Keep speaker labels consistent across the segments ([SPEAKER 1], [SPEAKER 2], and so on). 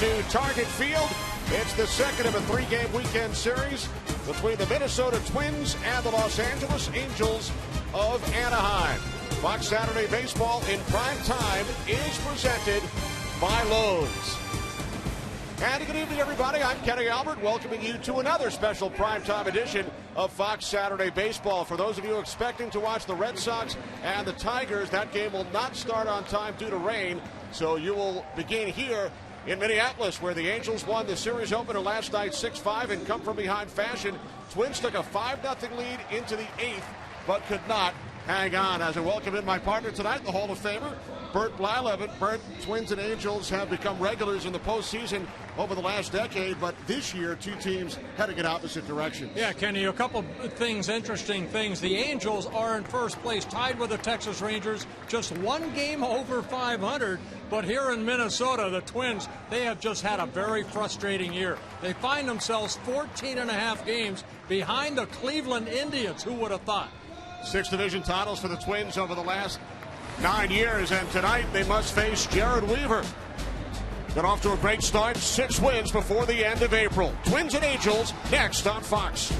[SPEAKER 1] to Target Field. It's the second of a three-game weekend series between the Minnesota Twins and the Los Angeles Angels of Anaheim. Fox Saturday Baseball in prime time is presented by Lowe's. And good evening, everybody. I'm Kenny Albert, welcoming you to another special primetime edition of Fox Saturday Baseball. For those of you expecting to watch the Red Sox and the Tigers, that game will not start on time due to rain, so you will begin here in Minneapolis, where the Angels won the series opener last night 6-5 in come-from-behind fashion. Twins took a 5-0 lead into the eighth, but could not hang on. As I welcome in my partner tonight, the Hall of Famer, Bert Blyleven. Bert, Twins and Angels have become regulars in the postseason over the last decade, but this year, two teams heading in opposite directions.
[SPEAKER 2] Yeah, Kenny, a couple things, interesting things. The Angels are in first place, tied with the Texas Rangers, just one game over 500. But here in Minnesota, the Twins, they have just had a very frustrating year. They find themselves 14 and a half games behind the Cleveland Indians. Who would have thought?
[SPEAKER 1] 6 division titles for the Twins over the last 9 years, and tonight they must face Jared Weaver. Got off to a great start, 6 wins before the end of April. Twins and Angels next on Fox.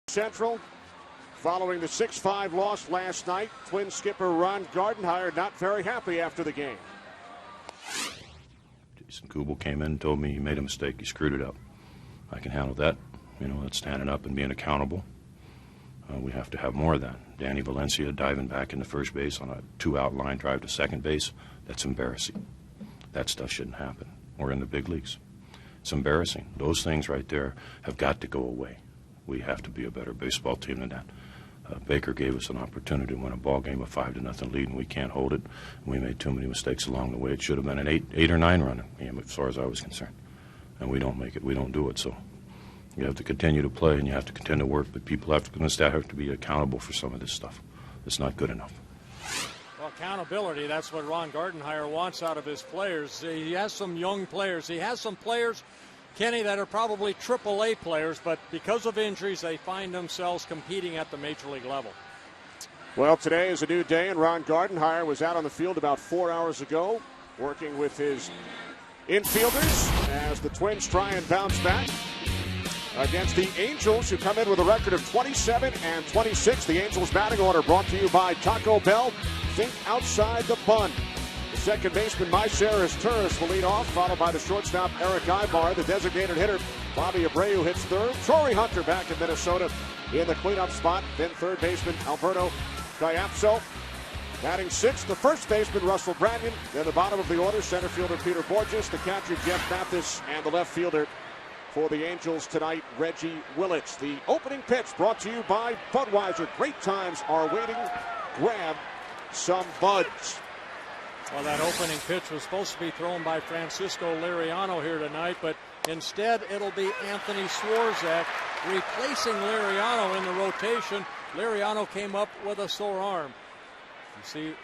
[SPEAKER 1] Central, following the 6-5 loss last night, Twin skipper Ron Gardenhire not very happy after the game.
[SPEAKER 3] Jason Kubel came in and told me he made a mistake, he screwed it up. I can handle that. That's standing up and being accountable. We have to have more of that. Danny Valencia diving back into first base on a 2-out line drive to second base, that's embarrassing. That stuff shouldn't happen. We're in the big leagues. It's embarrassing. Those things right there have got to go away. We have to be a better baseball team than that. Baker gave us an opportunity to win a ball game, a 5-0 lead, and we can't hold it. We made too many mistakes along the way. It should have been an 8 or 9 run game, as far as I was concerned. And we don't make it. We don't do it. So you have to continue to play, and you have to continue to work. But people have to be accountable for some of this stuff. It's not good enough.
[SPEAKER 2] Well, accountability, that's what Ron Gardenhire wants out of his players. He has some young players. He has some players Kenny, that are probably AAA players, but because of injuries, they find themselves competing at the major league level.
[SPEAKER 1] Well, today is a new day, and Ron Gardenhire was out on the field about 4 hours ago, working with his infielders as the Twins try and bounce back against the Angels, who come in with a record of 27-26. The Angels batting order brought to you by Taco Bell. Think outside the bun. The second baseman, Myceres Turris, will lead off, followed by the shortstop, Eric Ibar. The designated hitter, Bobby Abreu, hits third. Torrey Hunter back in Minnesota in the cleanup spot. Then third baseman, Alberto Diapso. Batting sixth, the first baseman, Russell Brandon. Then the bottom of the order, center fielder Peter Borges, the catcher, Jeff Mathis, and the left fielder for the Angels tonight, Reggie Willits. The opening pitch brought to you by Budweiser. Great times are waiting. Grab some buds.
[SPEAKER 2] Well, that opening pitch was supposed to be thrown by Francisco Liriano here tonight, but instead it'll be Anthony Swarzak replacing Liriano in the rotation. Liriano came up with a sore arm. You see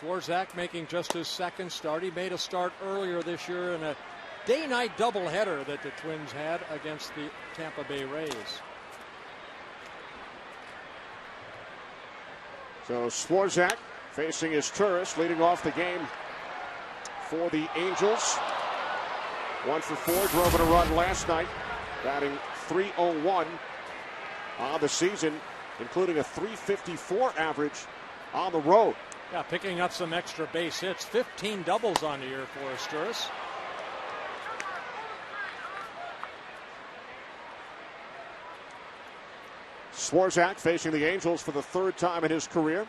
[SPEAKER 2] Swarzak making just his second start. He made a start earlier this year in a day-night doubleheader that the Twins had against the Tampa Bay Rays.
[SPEAKER 1] So Swarzak facing his Turris, leading off the game for the Angels. 1 for 4, drove in a run last night, batting .301 on the season, including a .354 average on the road.
[SPEAKER 2] Yeah, picking up some extra base hits. 15 doubles on the year for Turris.
[SPEAKER 1] Swarzak facing the Angels for the third time in his career.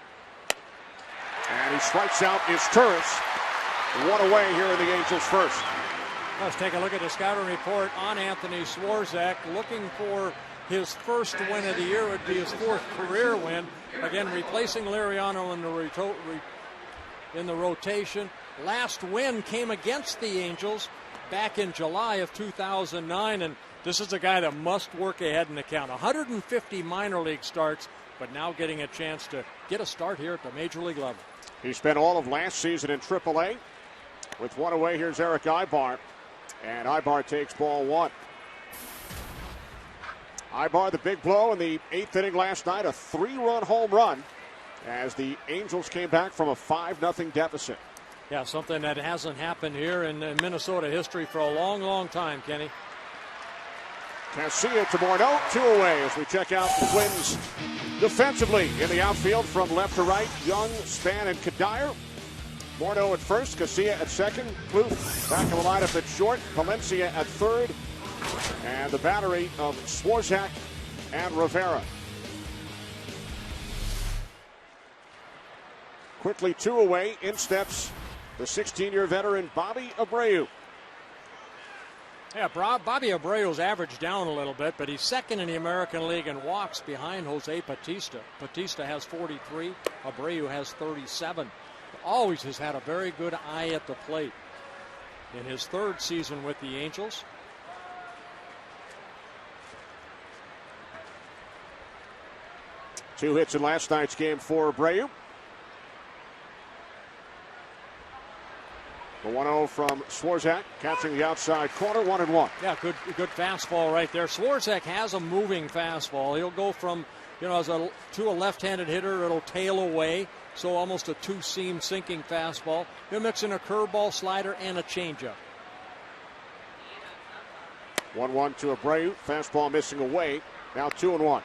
[SPEAKER 1] And he strikes out his Turris. One away here in the Angels' first.
[SPEAKER 2] Let's take a look at the scouting report on Anthony Swarzak. Looking for his first win of the year. It would be his fourth career win. Again, replacing Liriano in the rotation. Last win came against the Angels back in July of 2009. And this is a guy that must work ahead in the count. 150 minor league starts, but now getting a chance to get a start here at the major league level.
[SPEAKER 1] He spent all of last season in AAA. With one away, here's Eric Ibar. And Ibar takes ball one. Ibar, the big blow in the 8th inning last night, a 3-run home run as the Angels came back from a 5-0 deficit.
[SPEAKER 2] Yeah, something that hasn't happened here in Minnesota history for a long, long time, Kenny.
[SPEAKER 1] Casilla to Morneau, 2 away as we check out the Twins defensively in the outfield from left to right. Young, Span, and Kadire. Morneau at first, Casilla at second, Plouffe back in the lineup at short, Valencia at third, and the battery of Swarzak and Rivera. Quickly 2 away, in steps the 16-year veteran Bobby Abreu.
[SPEAKER 2] Yeah, Bobby Abreu's averaged down a little bit, but he's second in the American League in walks behind Jose Bautista. Bautista has 43, Abreu has 37. Always has had a very good eye at the plate. In his third season with the Angels,
[SPEAKER 1] two hits in last night's game for Abreu. The 1-0 from Swarzak, catching the outside corner, 1-1.
[SPEAKER 2] Yeah, good fastball right there. Swarzak has a moving fastball. He'll go from, to a left-handed hitter, it'll tail away, so almost a two-seam sinking fastball. He'll mix in a curveball, slider, and a changeup.
[SPEAKER 1] 1-1 to Abreu, fastball missing away. Now 2-1.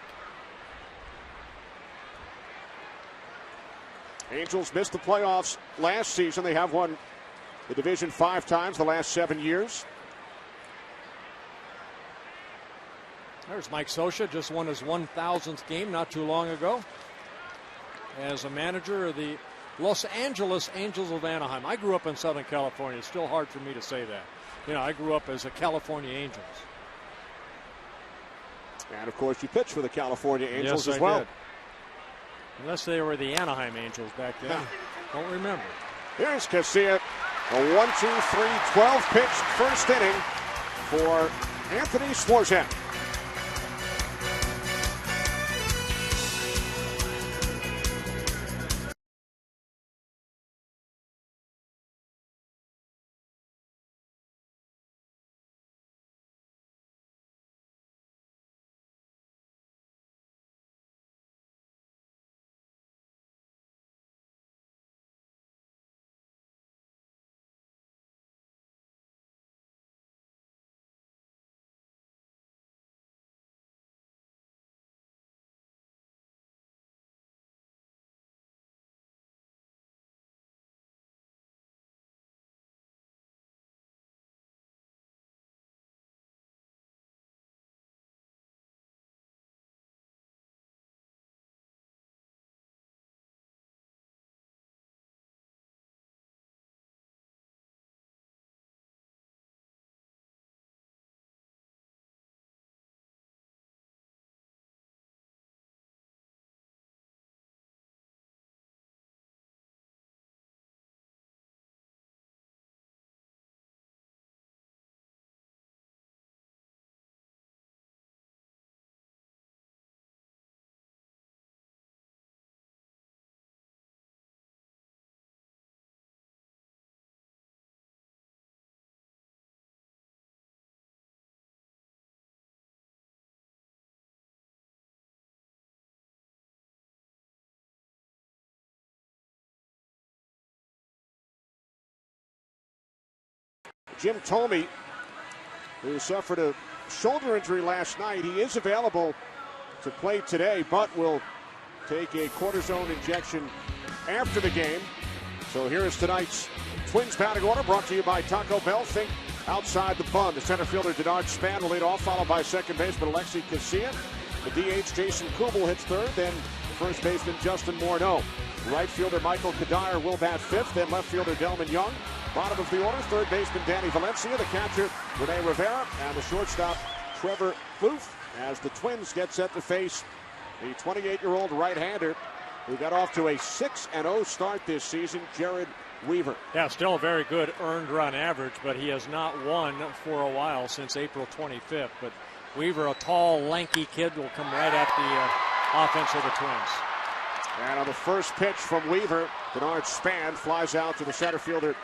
[SPEAKER 1] Angels missed the playoffs last season. They have won the division 5 times the last 7 years.
[SPEAKER 2] There's Mike Scioscia, just won his 1,000th game not too long ago as a manager of the Los Angeles Angels of Anaheim. I grew up in Southern California. It's still hard for me to say that. I grew up as a California Angels.
[SPEAKER 1] And of course, you pitched for the California Angels
[SPEAKER 2] yes,
[SPEAKER 1] as well.
[SPEAKER 2] Did. Unless they were the Anaheim Angels back then. Don't remember.
[SPEAKER 1] Here's Casilla. A 1-2-3, 12 pitch first inning for Anthony Swarzak. Jim Thome, who suffered a shoulder injury last night, he is available to play today, but will take a cortisone injection after the game. So here is tonight's Twins batting order, brought to you by Taco Bell. Think outside the bun. The center fielder Denard Span will lead off, followed by second baseman Alexi Casilla. The DH Jason Kubel hits third, then first baseman Justin Morneau. Right fielder Michael Kadire will bat fifth, then left fielder Delman Young. Bottom of the order, third baseman Danny Valencia, the catcher Rene Rivera, and the shortstop Trevor Plouffe, as the Twins get set to face the 28-year-old right-hander who got off to a 6-0 start this season, Jared Weaver.
[SPEAKER 2] Yeah, still a very good earned run average, but he has not won for a while since April 25th. But Weaver, a tall, lanky kid, will come right at the offense of the Twins.
[SPEAKER 1] And on the first pitch from Weaver, Denard Span flies out to the center fielder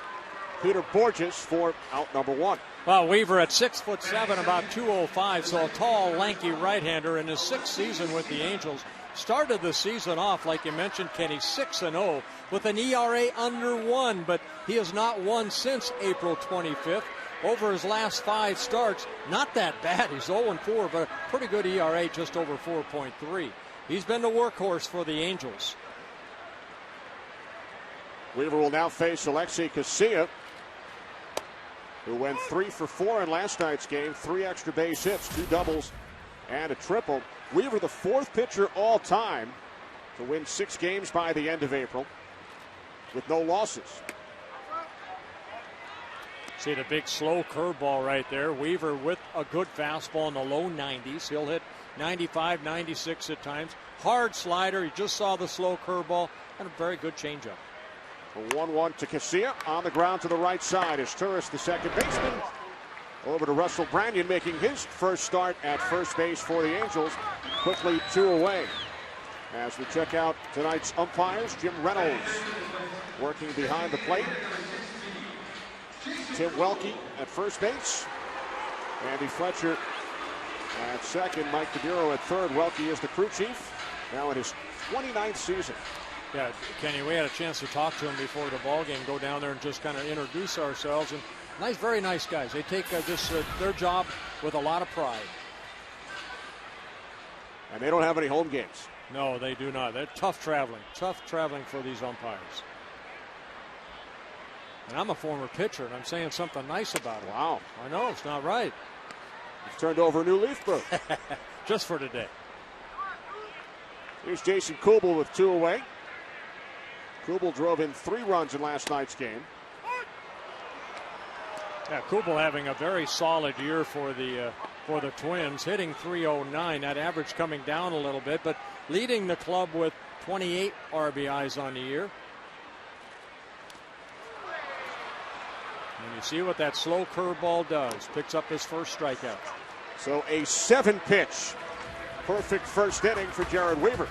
[SPEAKER 1] Peter Borges for out number one.
[SPEAKER 2] Well, Weaver at 6'7", about 205, so a tall, lanky right-hander in his sixth season with the Angels. Started the season off, like you mentioned, Kenny, 6-0 with an ERA under 1, but he has not won since April 25th. Over his last 5 starts, not that bad. He's 0-4, but a pretty good ERA, just over 4.3. He's been the workhorse for the Angels.
[SPEAKER 1] Weaver will now face Alexi Casilla, who went 3 for 4 in last night's game. 3 extra base hits, 2 doubles, and a triple. Weaver, the 4th pitcher all time to win 6 games by the end of April with no losses.
[SPEAKER 2] See the big slow curveball right there. Weaver with a good fastball in the low 90s. He'll hit 95, 96 at times. Hard slider. You just saw the slow curveball and a very good changeup.
[SPEAKER 1] A 1-1 to Casilla. On the ground to the right side is Turris, the second baseman. Over to Russell Branyan, making his first start at first base for the Angels. Quickly 2 away. As we check out tonight's umpires, Jim Reynolds working behind the plate. Tim Welke at first base. Andy Fletcher at second. Mike DeBuro at third. Welke is the crew chief, now in his 29th season.
[SPEAKER 2] Yeah, Kenny, we had a chance to talk to him before the ball game. Go down there and just kind of introduce ourselves. And nice, very nice guys. They take their job with a lot of pride.
[SPEAKER 1] And they don't have any home games.
[SPEAKER 2] No, they do not. They're tough traveling for these umpires. And I'm a former pitcher, and I'm saying something nice about it.
[SPEAKER 1] Wow.
[SPEAKER 2] I know, it's not right.
[SPEAKER 1] You've turned over a new leaf, bro.
[SPEAKER 2] Just for today.
[SPEAKER 1] Here's Jason Kubel with 2 away. Kubel drove in 3 runs in last night's game.
[SPEAKER 2] Yeah, Kubel having a very solid year for the Twins, hitting .309. That average coming down a little bit, but leading the club with 28 RBIs on the year. And you see what that slow curveball does. Picks up his first strikeout.
[SPEAKER 1] So a 7-pitch, perfect first inning for Jared Weaver.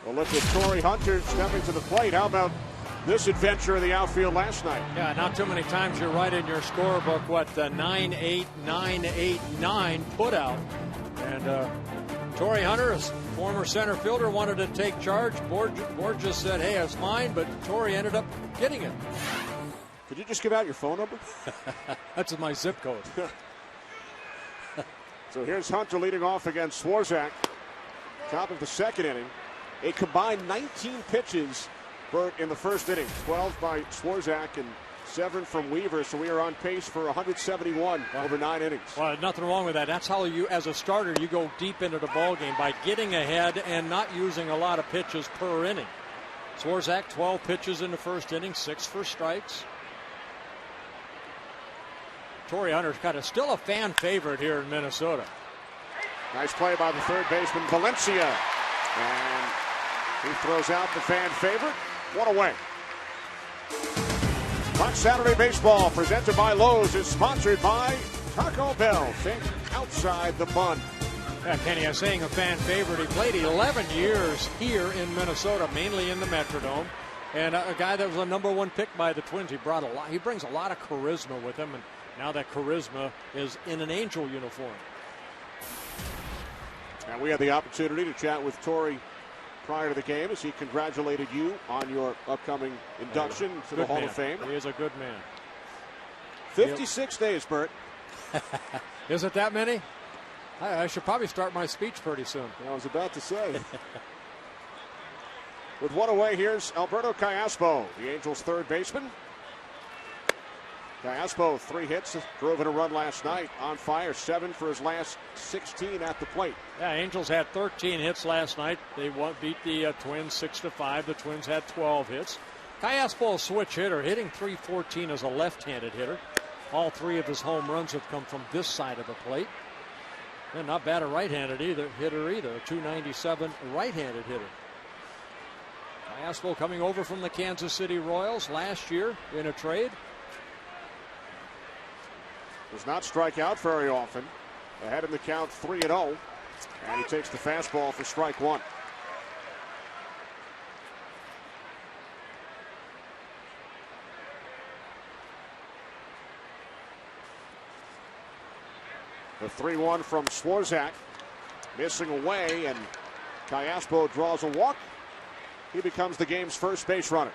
[SPEAKER 1] Well, look at Torrey Hunter stepping to the plate. How about this adventure in the outfield last night?
[SPEAKER 2] Yeah, not too many times you're right in your scorebook. What, 9-8, 9-8, 9 put out. And Torrey Hunter, a former center fielder, wanted to take charge. Borges said, hey, it's mine, but Torrey ended up getting it.
[SPEAKER 1] Could you just give out your phone number?
[SPEAKER 2] That's my zip code.
[SPEAKER 1] So here's Hunter leading off against Swarzak. Top of the second inning. A combined 19 pitches, Bert, in the first inning. 12 by Swarzak and 7 from Weaver. So we are on pace for 171 over 9 innings.
[SPEAKER 2] Well, nothing wrong with that. That's how you, as a starter, you go deep into the ball game, by getting ahead and not using a lot of pitches per inning. Swarzak, 12 pitches in the first inning, 6 for strikes. Torrey Hunter's kind of still a fan favorite here in Minnesota.
[SPEAKER 1] Nice play by the third baseman, Valencia. And he throws out the fan favorite. One away. Fox Saturday Baseball, presented by Lowe's, is sponsored by Taco Bell. Think outside the bun.
[SPEAKER 2] Yeah, Kenny, I was saying a fan favorite. He played 11 years here in Minnesota, mainly in the Metrodome. And a guy that was a #1 pick by the Twins. He brings a lot of charisma with him, and now that charisma is in an Angel uniform.
[SPEAKER 1] And we had the opportunity to chat with Torrey prior to the game as he congratulated you on your upcoming induction to the Hall of Fame.
[SPEAKER 2] He is a good man.
[SPEAKER 1] 56 days, Bert.
[SPEAKER 2] Is it that many? I should probably start my speech pretty soon.
[SPEAKER 1] I was about to say. With one away, here's Alberto Callaspo, the Angels' third baseman. Callaspo, 3 hits, drove in a run last night, on fire, 7 for his last 16 at the plate.
[SPEAKER 2] Yeah, Angels had 13 hits last night. They beat the Twins 6-5. The Twins had 12 hits. Callaspo, a switch hitter, hitting .314 as a left-handed hitter. All 3 of his home runs have come from this side of the plate. And not bad a right-handed hitter either, a .297 right-handed hitter. Callaspo coming over from the Kansas City Royals last year in a trade.
[SPEAKER 1] Does not strike out very often. Ahead in the count 3-0. And he takes the fastball for strike 1. The 3-1 from Swarzak. Missing away, and Callaspo draws a walk. He becomes the game's first base runner.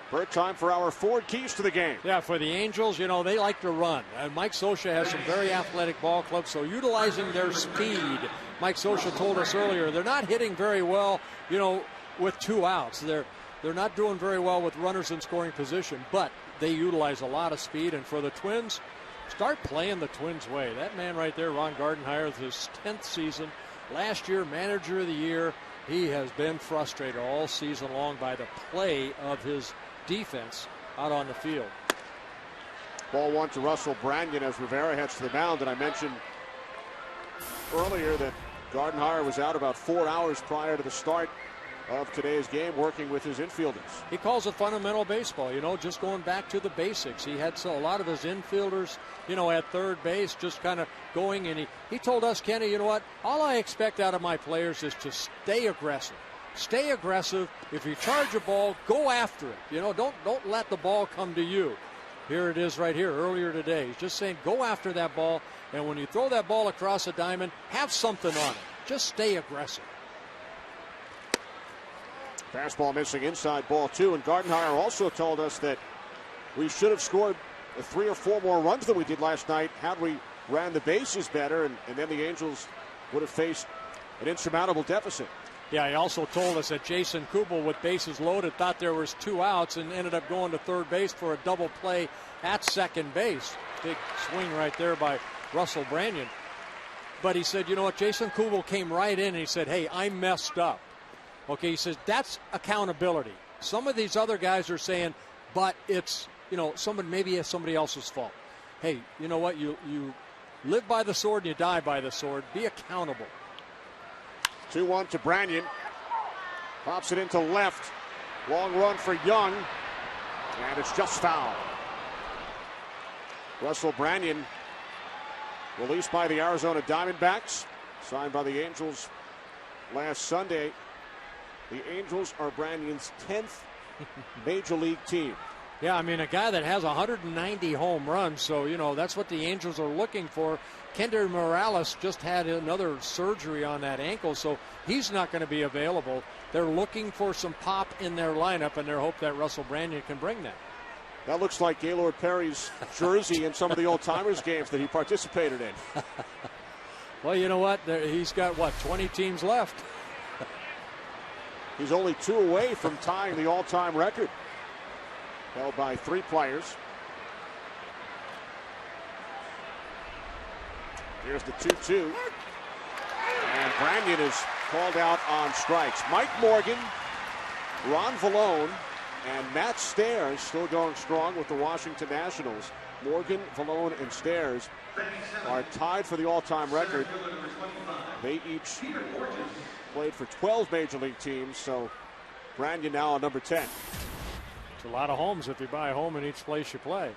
[SPEAKER 1] Bert, time for our 4 keys to the game.
[SPEAKER 2] Yeah, for the Angels, you know, they like to run. Mike Scioscia has some very athletic ball clubs, so utilizing their speed. Mike Scioscia told us earlier, they're not hitting very well, you know, with 2 outs. They're not doing very well with runners in scoring position, but they utilize a lot of speed. And for the Twins, start playing the Twins' way. That man right there, Ron Gardenhire, his 10th season. Last year, manager of the year. He has been frustrated all season long by the play of his defense out on the field.
[SPEAKER 1] Ball 1 to Russell Branyan as Rivera heads to the mound. And I mentioned earlier that Gardenhire was out about 4 hours prior to the start of today's game working with his infielders.
[SPEAKER 2] He calls it fundamental baseball, you know, just going back to the basics. He had a lot of his infielders, you know, at third base just kind of going, and he told us, Kenny, you know what, all I expect out of my players is to stay aggressive. Stay aggressive. If you charge a ball, go after it. You know, don't let the ball come to you. Here it is right here earlier today. He's just saying go after that ball, and when you throw that ball across a diamond, have something on it. Just stay aggressive.
[SPEAKER 1] Fastball missing inside, ball 2. And Gardenhire also told us that we should have scored 3 or 4 more runs than we did last night had we ran the bases better, and then the Angels would have faced an insurmountable deficit.
[SPEAKER 2] Yeah, he also told us that Jason Kubel, with bases loaded, thought there was 2 outs and ended up going to third base for a double play at second base. Big swing right there by Russell Branyan. But he said, you know what, Jason Kubel came right in and he said, hey, I messed up. Okay, he says that's accountability. Some of these other guys are saying, but it's, you know, maybe it's somebody else's fault. Hey, you know what, you live by the sword and you die by the sword. Be accountable.
[SPEAKER 1] 2-1 to Branyan. Pops it into left. Long run for Young. And it's just foul. Russell Branyan, released by the Arizona Diamondbacks. Signed by the Angels last Sunday. The Angels are Branyan's 10th major league team.
[SPEAKER 2] Yeah, I mean, a guy that has 190 home runs, so, you know, that's what the Angels are looking for. Kender Morales just had another surgery on that ankle, so he's not going to be available. They're looking for some pop in their lineup, and they hope that Russell Branyan can bring that.
[SPEAKER 1] That looks like Gaylord Perry's jersey in some of the old-timers games that he participated in.
[SPEAKER 2] Well, you know what? He's got, 20 teams left.
[SPEAKER 1] He's only 2 away from tying the all-time record, held by 3 players. Here's the 2-2. And Branyan is called out on strikes. Mike Morgan, Ron Vallone, and Matt Stairs still going strong with the Washington Nationals. Morgan, Vallone, and Stairs are tied for the all-time record. They each played for 12 major league teams, so Branyan now on number 10.
[SPEAKER 2] It's a lot of homes if you buy a home in each place you play.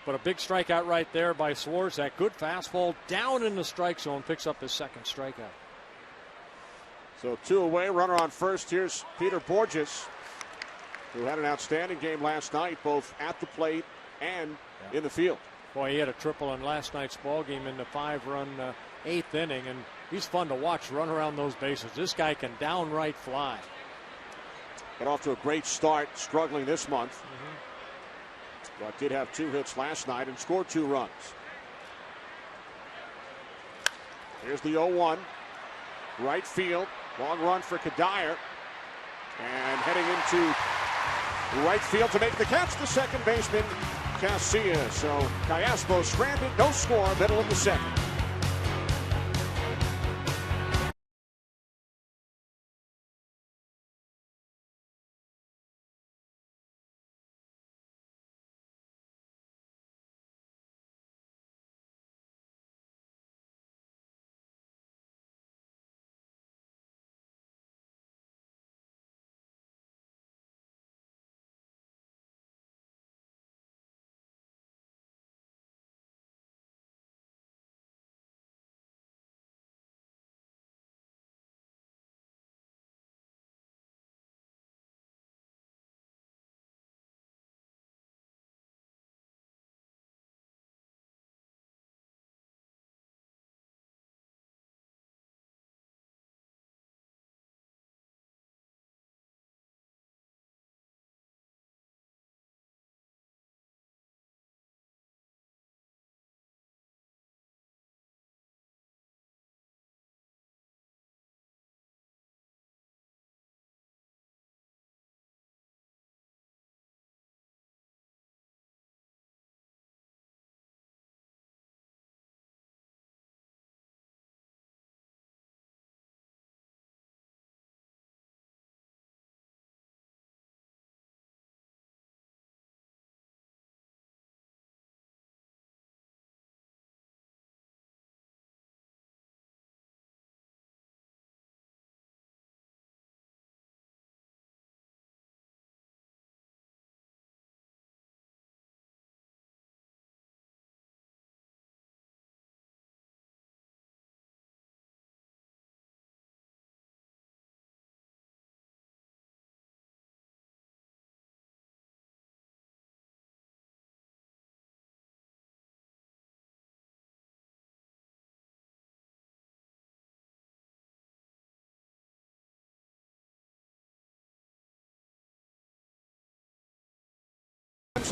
[SPEAKER 2] But a big strikeout right there by Swarzak. Good fastball down in the strike zone, picks up his second strikeout.
[SPEAKER 1] So 2 away, runner on first. Here's Peter Borges, who had an outstanding game last night, both at the plate and in the field.
[SPEAKER 2] Boy, he had a triple in last night's ball game in the 5-run 8th inning, and he's fun to watch run around those bases. This guy can downright fly.
[SPEAKER 1] Got off to a great start, struggling this month. But did have 2 hits last night and scored 2 runs. Here's the 0-1. Right field. Long run for Kadire. And heading into right field to make the catch, the second baseman, Casillas. So Callaspo stranded, no score, middle of the second.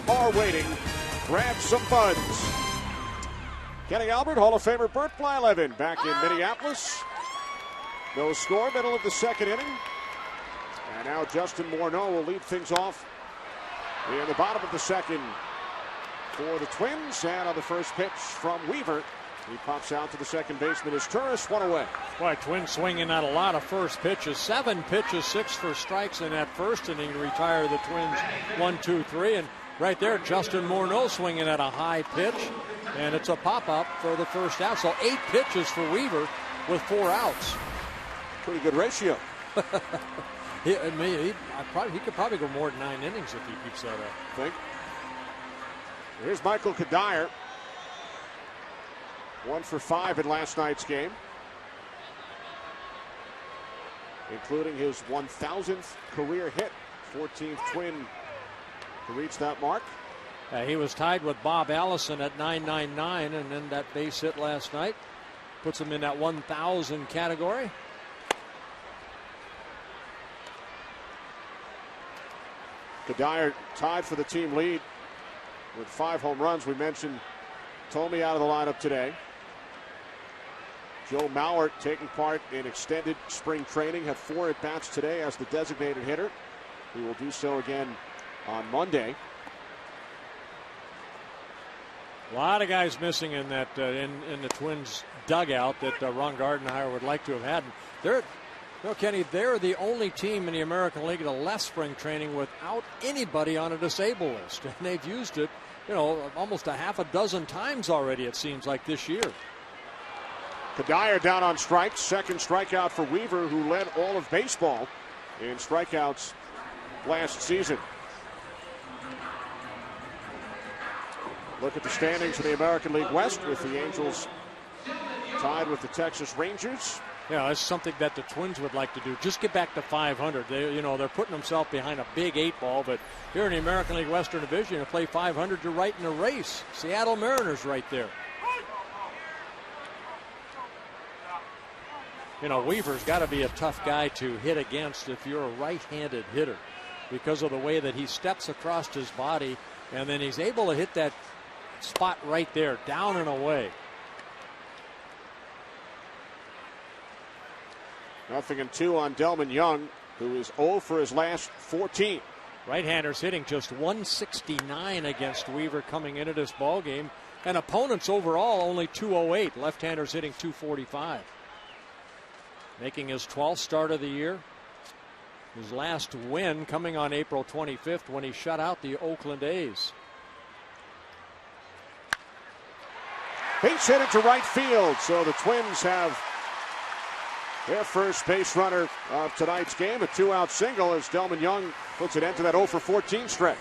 [SPEAKER 1] Are waiting. Grab some buns. Kenny Albert, Hall of Famer Bert Blyleven back in Minneapolis. No score, middle of the second inning. And now Justin Morneau will lead things off in the bottom of the second for the Twins. And on the first pitch from Weaver, he pops out to the second baseman as Turris, 1 away.
[SPEAKER 2] Boy, Twins swinging at a lot of first pitches. 7 pitches, 6 for strikes in that first inning to retire the Twins 1-2-3. And right there, Justin Morneau swinging at a high pitch, and it's a pop-up for the first out. So 8 pitches for Weaver with 4 outs.
[SPEAKER 1] Pretty good ratio.
[SPEAKER 2] He could probably go more than 9 innings if he keeps that up.
[SPEAKER 1] Think. Here's Michael Kadire. 1 for 5 in last night's game. including his 1,000th career hit, 14th Twin to reach that mark.
[SPEAKER 2] He was tied with Bob Allison at 999, and then that base hit last night puts him in that 1,000 category.
[SPEAKER 1] Cuddyer tied for the team lead with 5 home runs. We mentioned Thome out of the lineup today. Joe Mauer taking part in extended spring training, had 4 at-bats today as the designated hitter. He will do so again on Monday.
[SPEAKER 2] A lot of guys missing in that in the Twins dugout that Ron Gardenhire would like to have had. Kenny, they're the only team in the American League that left spring training without anybody on a disabled list, and they've used it, almost a half a dozen times already. It seems like this year.
[SPEAKER 1] Cuddyer down on strikes. Second strikeout for Weaver, who led all of baseball in strikeouts last season. Look at the standings in the American League West with the Angels tied with the Texas Rangers.
[SPEAKER 2] Yeah, that's something that the Twins would like to do. Just get back to 500. They're putting themselves behind a big 8-ball, but here in the American League Western Division, to play 500, you're right in the race. Seattle Mariners right there. Weaver's got to be a tough guy to hit against if you're a right-handed hitter because of the way that he steps across his body, and then he's able to hit that spot right there, down and away.
[SPEAKER 1] 0-2 on Delmon Young, who is 0 for his last 14.
[SPEAKER 2] Right-handers hitting just 169 against Weaver coming into this ball game, and opponents overall only 208. Left-handers hitting 245. Making his 12th start of the year. His last win coming on April 25th when he shut out the Oakland A's.
[SPEAKER 1] Base hit into right field, so the Twins have their first base runner of tonight's game, a 2-out single as Delmon Young puts it into that 0 for 14 stretch.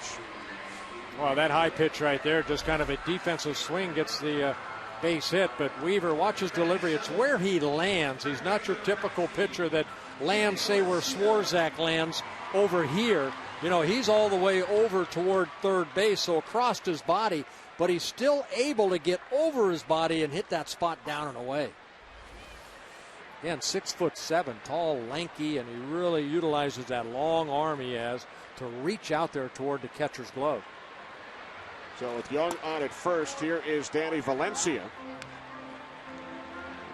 [SPEAKER 2] Well, that high pitch right there, just kind of a defensive swing, gets the base hit, but Weaver, watch his delivery. It's where he lands. He's not your typical pitcher that lands, say, where Swarzak lands over here. He's all the way over toward third base, so across his body, but he's still able to get over his body and hit that spot down and away. Again, 6'7", tall, lanky, and he really utilizes that long arm he has to reach out there toward the catcher's glove.
[SPEAKER 1] So with Young on at first, here is Danny Valencia.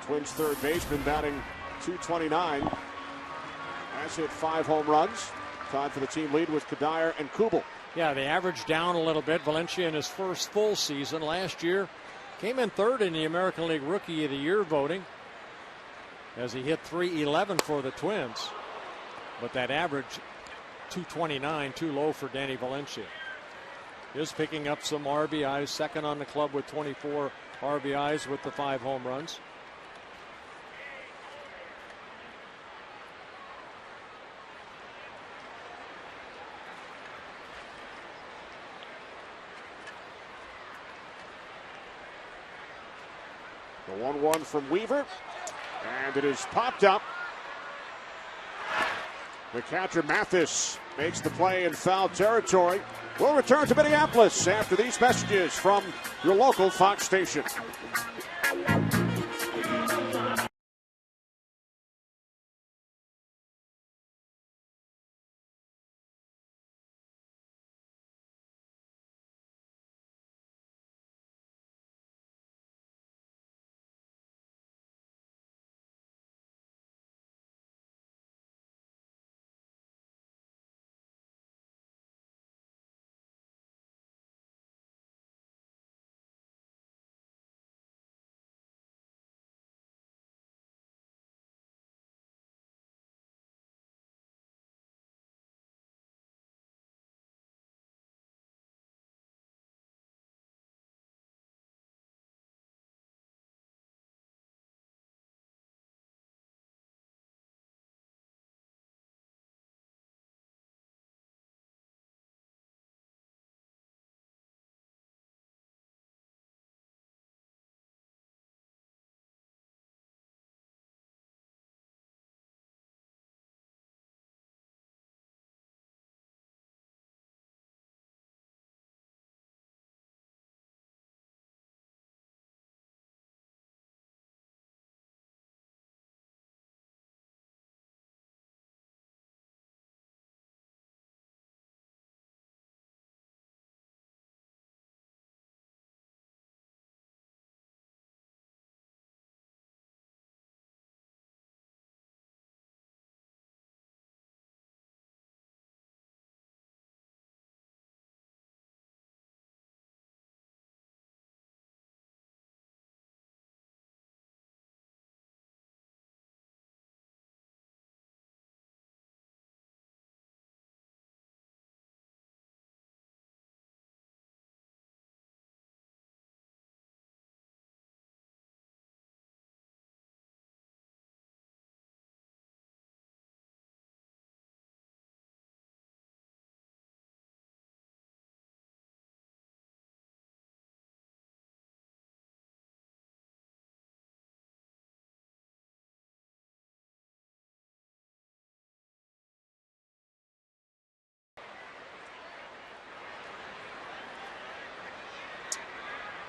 [SPEAKER 1] The Twins' third baseman batting .229. Has hit 5 home runs. Tied for the team lead with Cuddyer and Kubel.
[SPEAKER 2] Yeah, they averaged down a little bit. Valencia in his first full season last year came in third in the American League Rookie of the Year voting as he hit .311 for the Twins. But that average, .229, too low for Danny Valencia. Is picking up some RBIs, second on the club with 24 RBIs with the 5 home runs.
[SPEAKER 1] The 1-1 from Weaver, and it is popped up. The catcher Mathis makes the play in foul territory. We'll return to Minneapolis after these messages from your local Fox station.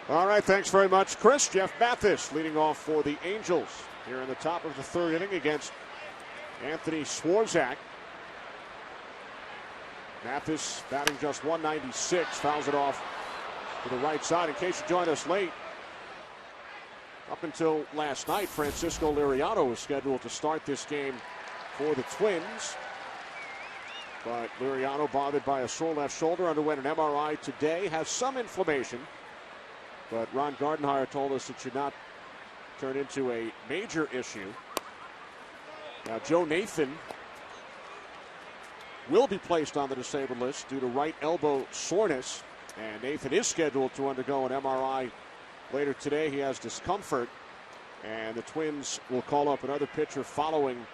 [SPEAKER 1] All right, thanks very much, Chris. Jeff Mathis leading off for the Angels here in the top of the third inning against Anthony Swarzak. Mathis batting just .196, fouls it off to the right side. In case you joined us late, up until last night, Francisco Liriano was scheduled to start this game for the Twins. But Liriano, bothered by a sore left shoulder, underwent an MRI today, has some inflammation. But Ron Gardenhire told us it should not turn into a major issue. Now, Joe Nathan will be placed on the disabled list due to right elbow soreness. And Nathan is scheduled to undergo an MRI later today. He has discomfort. And the Twins will call up another pitcher following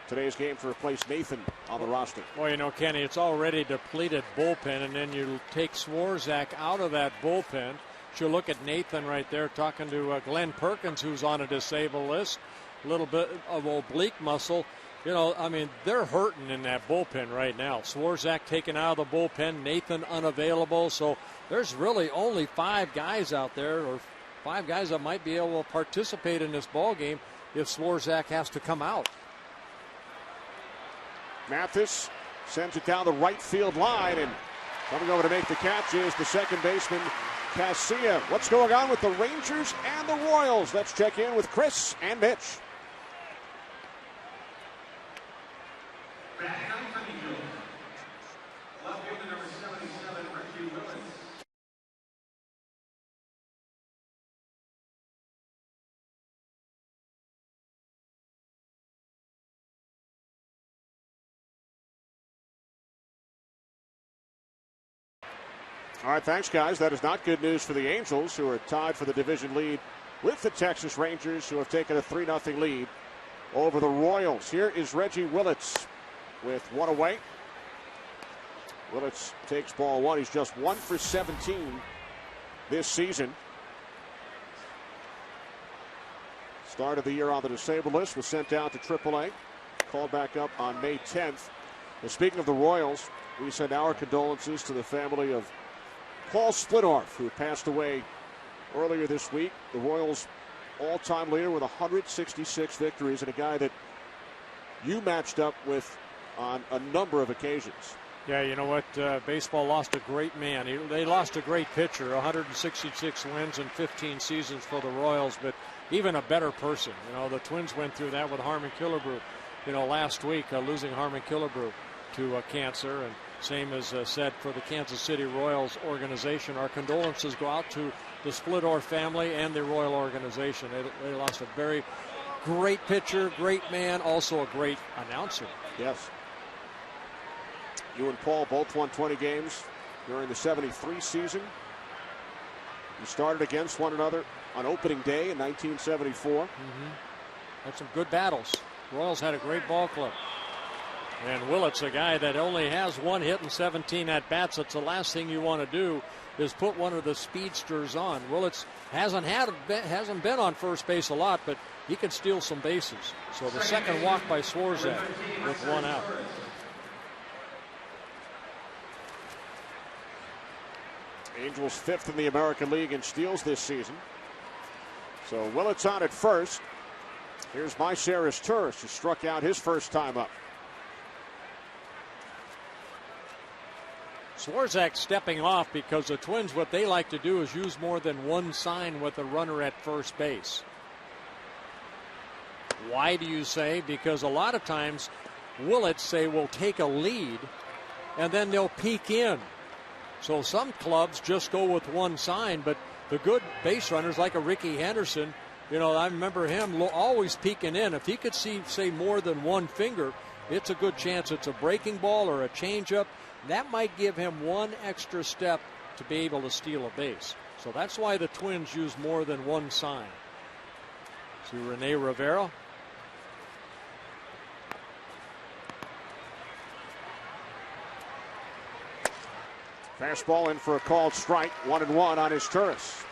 [SPEAKER 1] today's game to replace Nathan on the roster.
[SPEAKER 2] Well, you know, Kenny, it's already depleted bullpen, and then you take Swarzak out of that bullpen. You look at Nathan right there talking to Glenn Perkins, who's on a disabled list. A little bit of oblique muscle. You know, I mean, they're hurting in that bullpen right now. Swarzak taken out of the bullpen, Nathan unavailable. So there's really only 5 guys out there, or 5 guys that might be able to participate in this ball game if Swarzak has to come out.
[SPEAKER 1] Mathis sends it down the right field line, and coming over to make the catch is the second baseman, Casilla. What's going on with the Rangers and the Royals? Let's check in with Chris and Mitch. All right, thanks, guys. That is not good news for the Angels, who are tied for the division lead with the Texas Rangers, who have taken a 3-0 lead over the Royals. Here is Reggie Willits with one away. Willits takes ball one. He's just 1 for 17 this season. Start of the year on the disabled list, was sent down to AAA. Called back up on May 10th. And speaking of the Royals, we send our condolences to the family of Paul Splittorff, who passed away earlier this week. The Royals' all-time leader with 166 victories, and a guy that you matched up with on a number of occasions.
[SPEAKER 2] Yeah, you know what? Baseball lost a great man. They lost a great pitcher. 166 wins in 15 seasons for the Royals, but even a better person. You know, the Twins went through that with Harmon Killebrew, you know, last week, losing Harmon Killebrew to cancer. And same as said for the Kansas City Royals organization. Our condolences go out to the Splittorff family and the Royal organization. They lost a very great pitcher, great man, also a great announcer.
[SPEAKER 1] Yes. You and Paul both won 20 games during the 73 season. You started against one another on opening day in 1974.
[SPEAKER 2] Had some good battles. Royals had a great ball club. And Willits, a guy that only has 1 hit and 17 at-bats. That's the last thing you want to do is put one of the speedsters on. Willits hasn't been on first base a lot, but he can steal some bases. So the second walk by Swarzak with 1 out.
[SPEAKER 1] Angels 5th in the American League in steals this season. So Willits on at first. Here's Myceris Turris, who struck out his first time up.
[SPEAKER 2] Swarzak stepping off because the Twins, what they like to do is use more than one sign with a runner at first base. Why do you say? Because a lot of times Willits, say, will take a lead and then they'll peek in. So some clubs just go with one sign, but the good base runners like a Ricky Henderson, you know, I remember him always peeking in. If he could see, say, more than one finger, it's a good chance it's a breaking ball or a changeup. That might give him one extra step to be able to steal a base. So that's why the Twins use more than one sign. See Rene Rivera.
[SPEAKER 1] Fastball in for a called strike. 1-1 on his Turris.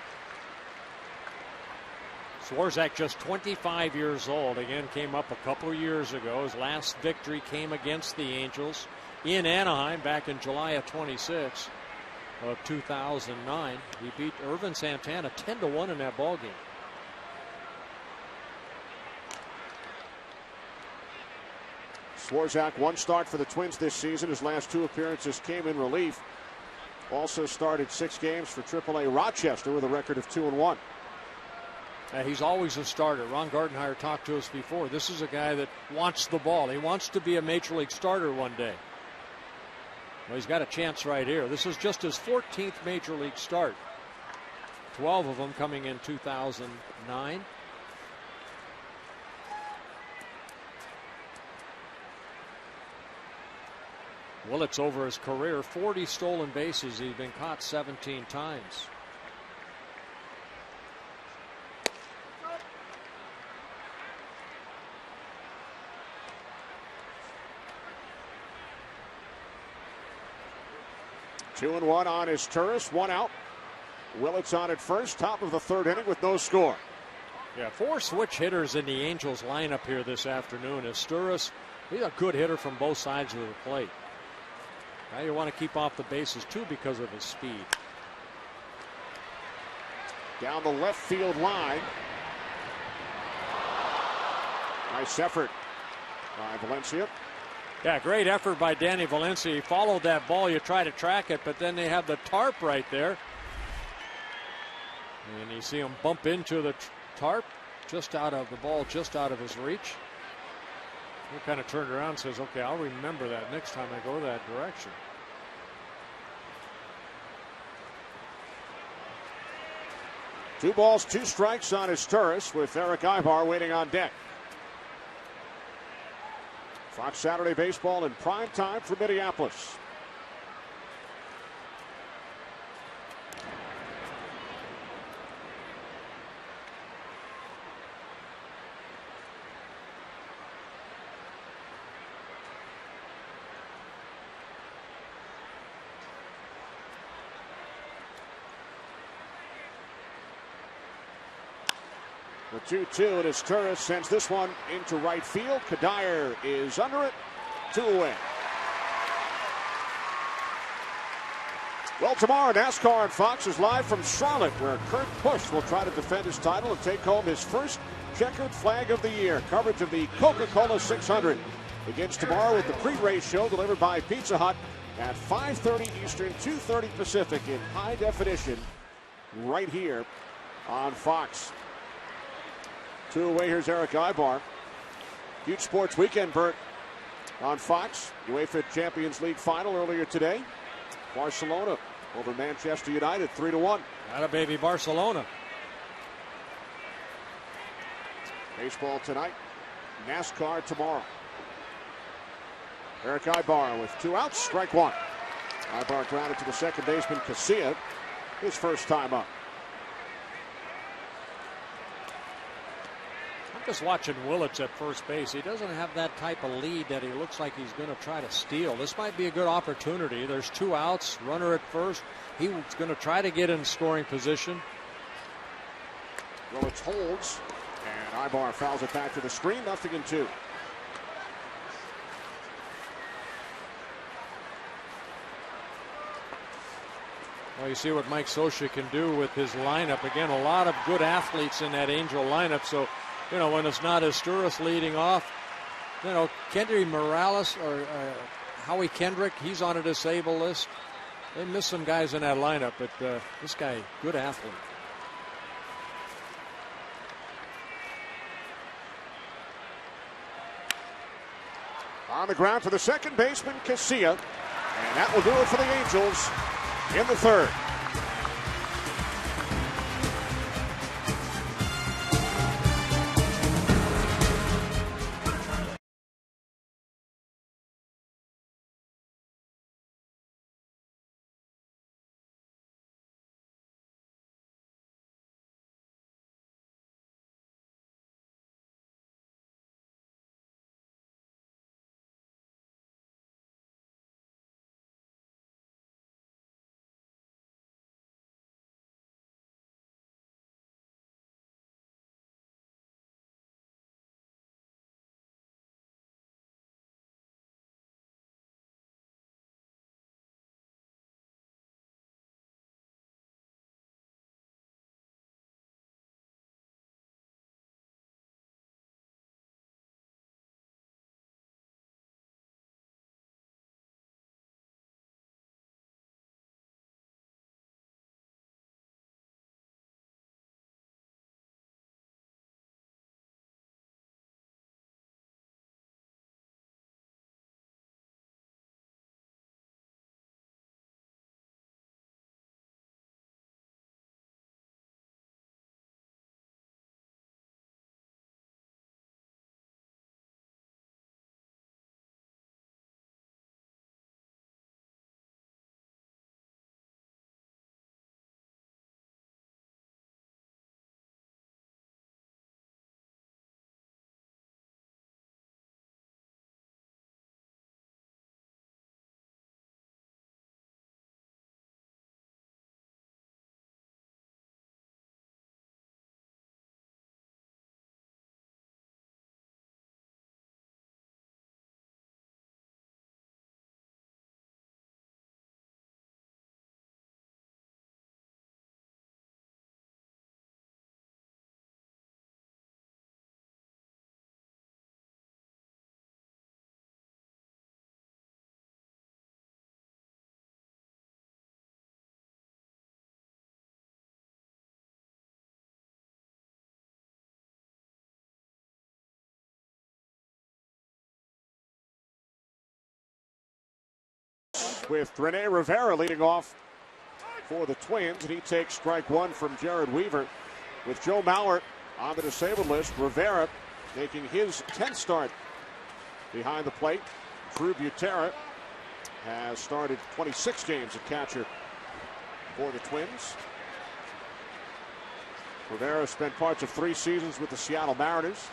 [SPEAKER 2] Swarzak just 25 years old. Again, came up a couple years ago. His last victory came against the Angels in Anaheim back in July of 26. of 2009. He beat Irvin Santana 10-1 in that ball game.
[SPEAKER 1] Swarzak, one start for the Twins this season. His last 2 appearances came in relief. Also started 6 games for AAA Rochester with a record of 2-1.
[SPEAKER 2] He's always a starter. Ron Gardenhire talked to us before. This is a guy that wants the ball. He wants to be a major league starter one day. Well, he's got a chance right here. This is just his 14th major league start. 12 of them coming in 2009. Willits over his career, 40 stolen bases. He's been caught 17 times.
[SPEAKER 1] 2-1 on his Turris, 1 out. Willits on at first, top of the 3rd inning with no score.
[SPEAKER 2] Yeah, 4 switch hitters in the Angels lineup here this afternoon. Esturris, he's a good hitter from both sides of the plate. Now you want to keep off the bases too because of his speed.
[SPEAKER 1] Down the left field line. Nice effort by Valencia.
[SPEAKER 2] Yeah, great effort by Danny Valencia. He followed that ball. You try to track it, but then they have the tarp right there. And you see him bump into the tarp, just out of the ball, just out of his reach. He kind of turned around and says, okay, I'll remember that next time I go that direction.
[SPEAKER 1] Two balls, 2 strikes on his Turris with Eric Ibar waiting on deck. Fox Saturday Baseball in prime time for Minneapolis. The 2-2, and his Turris sends this one into right field. Kadir is under it. 2 away. Well, tomorrow NASCAR and Fox is live from Charlotte, where Kurt Busch will try to defend his title and take home his first checkered flag of the year. Coverage of the Coca-Cola 600 begins tomorrow with the pre-race show delivered by Pizza Hut at 5:30 Eastern, 2:30 Pacific in high definition right here on Fox. 2 away, here's Eric Ibar. Huge sports weekend, Bert, on Fox. UEFA Champions League final earlier today. Barcelona over Manchester United, 3-1.
[SPEAKER 2] Atta baby Barcelona.
[SPEAKER 1] Baseball tonight, NASCAR tomorrow. Eric Ibar with 2 outs, strike 1. Ibar grounded to the second baseman Casilla, his first time up.
[SPEAKER 2] Just watching Willits at first base. He doesn't have that type of lead that he looks like he's going to try to steal. This might be a good opportunity. There's 2 outs, runner at first. He's going to try to get in scoring position.
[SPEAKER 1] Willits holds, and Ibar fouls it back to the screen. 0-2.
[SPEAKER 2] Well, you see what Mike Scioscia can do with his lineup. Again, a lot of good athletes in that Angel lineup. So, you know, when it's not Esturris leading off, you know, Kendry Morales or Howie Kendrick, he's on a disabled list. They miss some guys in that lineup, but this guy, good athlete.
[SPEAKER 1] On the ground for the second baseman, Casilla. And that will do it for the Angels in the 3rd. with Rene Rivera leading off for the Twins, and he takes strike one from Jared Weaver. With Joe Mauer on the disabled list, Rivera making his 10th start behind the plate. Drew Butera has started 26 games at catcher for the Twins. Rivera spent parts of 3 seasons with the Seattle Mariners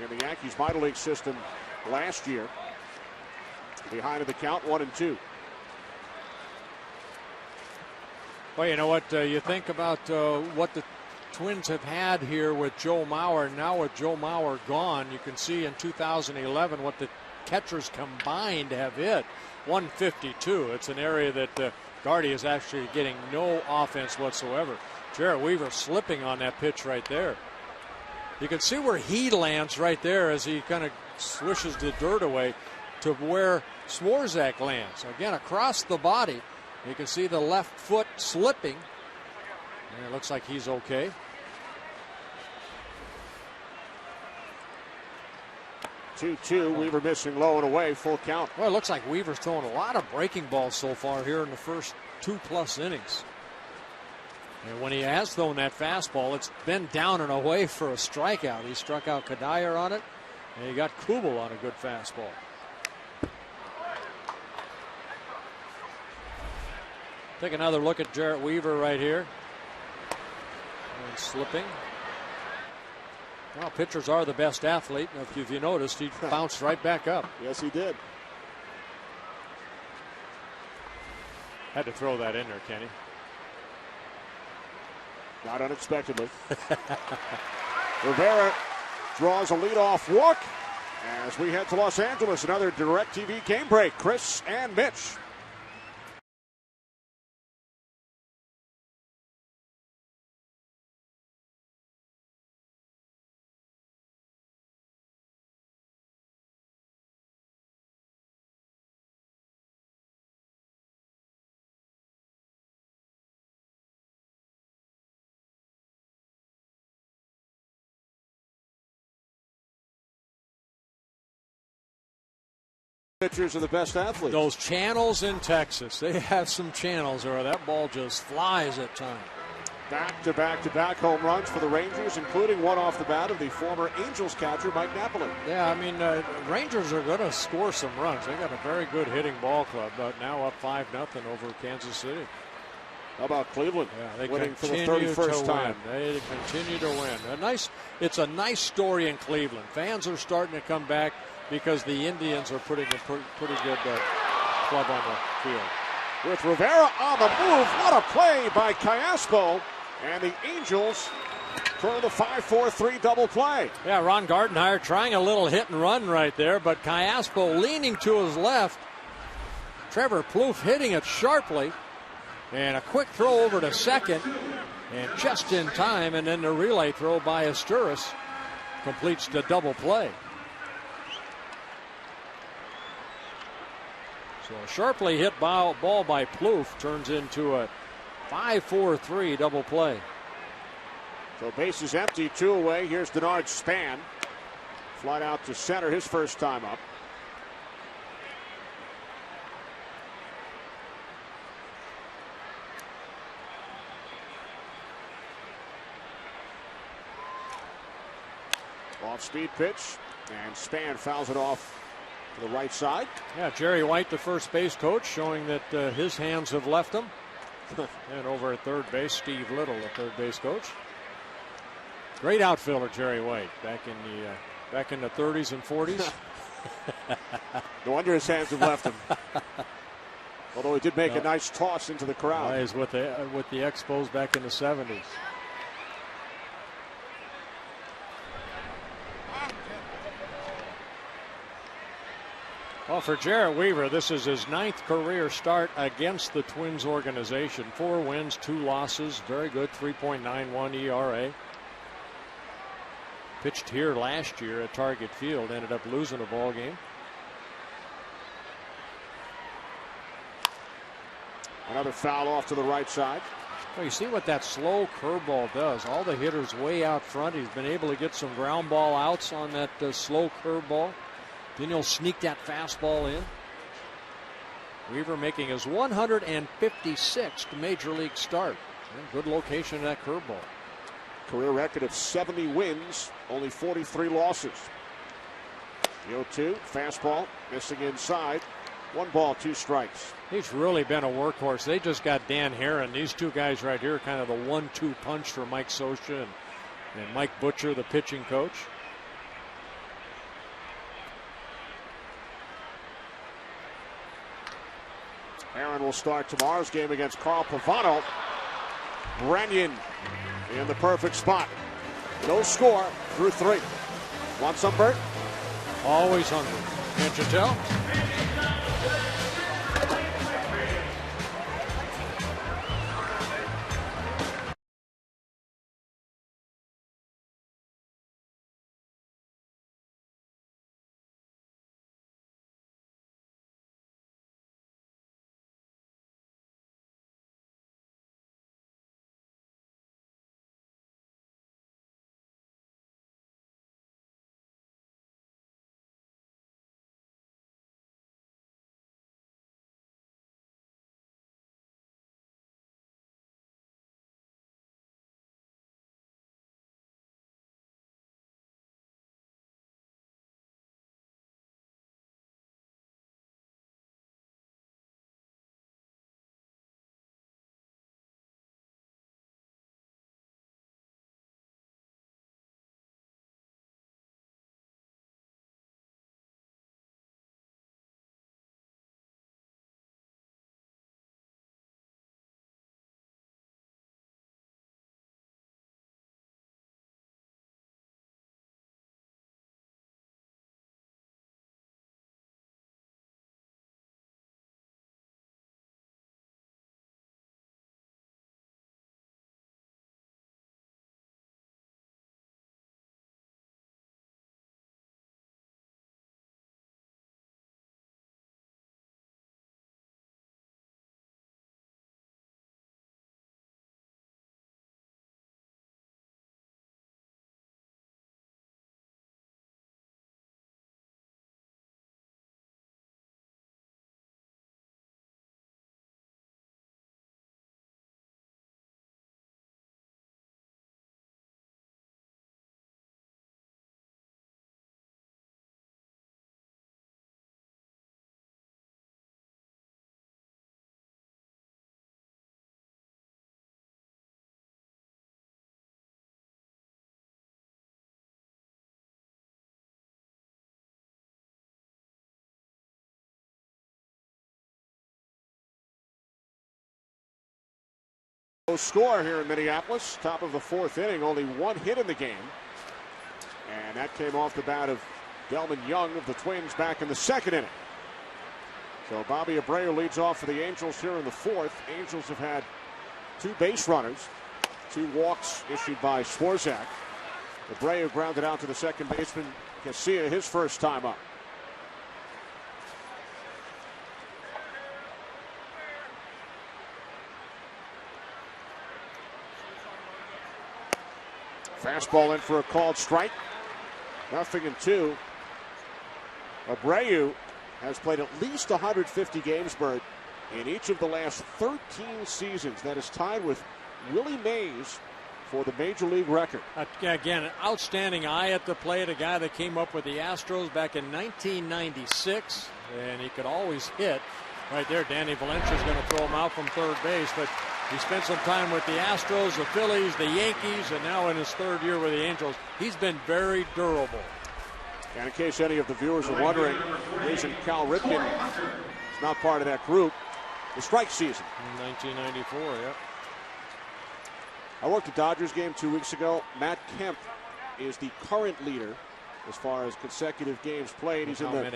[SPEAKER 1] in the Yankees minor league system last year. Behind in the count, 1-2.
[SPEAKER 2] Well, you know what? You think about what the Twins have had here with Joe Mauer. Now with Joe Mauer gone, you can see in 2011 what the catchers combined have hit. 152. It's an area that Gardy is actually getting no offense whatsoever. Jared Weaver slipping on that pitch right there. You can see where he lands right there as he kind of swishes the dirt away to where Swarzak lands. Again, across the body. You can see the left foot slipping. And it looks like he's okay.
[SPEAKER 1] Weaver missing low and away, full count.
[SPEAKER 2] Well, it looks like Weaver's throwing a lot of breaking balls so far here in the first 2+ innings. And when he has thrown that fastball, it's been down and away for a strikeout. He struck out Kadire on it, and he got Kubel on a good fastball. Take another look at Jared Weaver right here. And slipping. Well, pitchers are the best athlete. If you noticed, he bounced right back up.
[SPEAKER 1] Yes, he did.
[SPEAKER 2] Had to throw that in there, Kenny.
[SPEAKER 1] Not unexpectedly. Rivera draws a leadoff walk as we head to Los Angeles. Another DirecTV game break. Chris and Mitch. Pitchers are the best athletes.
[SPEAKER 2] Those channels in Texas, they have some channels where that ball just flies at times.
[SPEAKER 1] Back-to-back home runs for the Rangers, including one off the bat of the former Angels catcher, Mike Napoli.
[SPEAKER 2] Yeah, I mean, Rangers are going to score some runs. They got a very good hitting ball club, but now up 5-0 over Kansas City.
[SPEAKER 1] How about Cleveland?
[SPEAKER 2] Yeah, they
[SPEAKER 1] winning for the 31st time.
[SPEAKER 2] They continue to win. It's a nice story in Cleveland. Fans are starting to come back because the Indians are putting a pretty good club on the field.
[SPEAKER 1] With Rivera on the move, what a play by Callaspo. And the Angels throw the 5-4-3 double play.
[SPEAKER 2] Yeah, Ron Gardenhire trying a little hit and run right there, but Callaspo leaning to his left. Trevor Plouffe hitting it sharply. And a quick throw over to second. And just in time, and then the relay throw by Asturis completes the double play. So a sharply hit ball by Plouffe turns into a 5-4-3 double play.
[SPEAKER 1] So bases empty, 2 away. Here's Denard Span. Flied out to center his first time up. Off-speed pitch, and Span fouls it off to the right side.
[SPEAKER 2] Yeah, Jerry White, the first base coach, showing that his hands have left him. And over at third base, Steve Little, the third base coach. Great outfielder, Jerry White, back in the 30s and 40s.
[SPEAKER 1] No wonder his hands have left him. Although he did make a nice toss into the crowd.
[SPEAKER 2] He's with the Expos back in the 70s. Well, for Jared Weaver, this is his 9th career start against the Twins organization. 4 wins, 2 losses. Very good, 3.91 ERA. Pitched here last year at Target Field. Ended up losing a ball game.
[SPEAKER 1] Another foul off to the right side.
[SPEAKER 2] Well, you see what that slow curveball does. All the hitters way out front. He's been able to get some ground ball outs on that slow curveball. Then he'll sneak that fastball in. Weaver making his 156th major league start. Good location of that curveball.
[SPEAKER 1] Career record of 70 wins, only 43 losses. The 0-2, fastball, missing inside. 1 ball, 2 strikes.
[SPEAKER 2] He's really been a workhorse. They just got Dan Herron. These two guys right here, kind of the 1-2 punch for Mike Scioscia and Mike Butcher, the pitching coach.
[SPEAKER 1] Herron will start tomorrow's game against Carl Pavano. Brenyan in the perfect spot. No score through 3. Want some, Bert?
[SPEAKER 2] Always hungry. Can't you tell?
[SPEAKER 1] No score here in Minneapolis. Top of the 4th inning, only 1 hit in the game. And that came off the bat of Delman Young of the Twins back in the 2nd inning. So Bobby Abreu leads off for the Angels here in the 4th. Angels have had 2 base runners, 2 walks issued by Swarzak. Abreu grounded out to the second baseman Casilla his first time up. Fastball in for a called strike. 0-2. Abreu has played at least 150 games, Bert, in each of the last 13 seasons. That is tied with Willie Mays for the major league record.
[SPEAKER 2] Again, an outstanding eye at the plate. A guy that came up with the Astros back in 1996, and he could always hit. Right there, Danny Valencia is going to throw him out from third base, but he spent some time with the Astros, the Phillies, the Yankees, and now in his 3rd year with the Angels. He's been very durable.
[SPEAKER 1] And in case any of the viewers are wondering, the reason Cal Ripken is not part of that group, the strike season.
[SPEAKER 2] In 1994, yeah.
[SPEAKER 1] I worked a Dodgers game 2 weeks ago. Matt Kemp is the current leader as far as consecutive games played. He's in the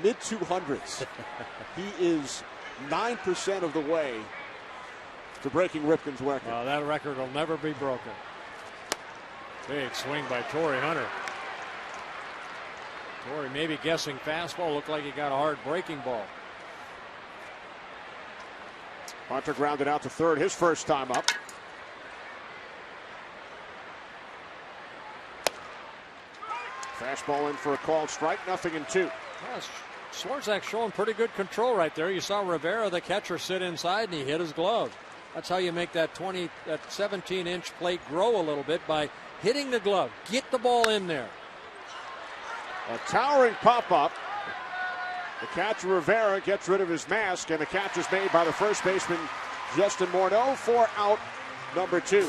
[SPEAKER 1] mid 200s. He is 9% of the way to breaking Ripken's record.
[SPEAKER 2] Well, that record will never be broken. Big swing by Torrey Hunter. Torrey maybe guessing fastball. Looked like he got a hard breaking ball.
[SPEAKER 1] Hunter grounded out to third his first time up. Fastball in for a called strike. 0-2.
[SPEAKER 2] Well, Swarzak showing pretty good control right there. You saw Rivera, the catcher, sit inside, and he hit his glove. That's how you make that 17-inch plate grow a little bit, by hitting the glove. Get the ball in there.
[SPEAKER 1] A towering pop-up. The catcher, Rivera, gets rid of his mask, and the catch is made by the first baseman, Justin Morneau, for out number 2.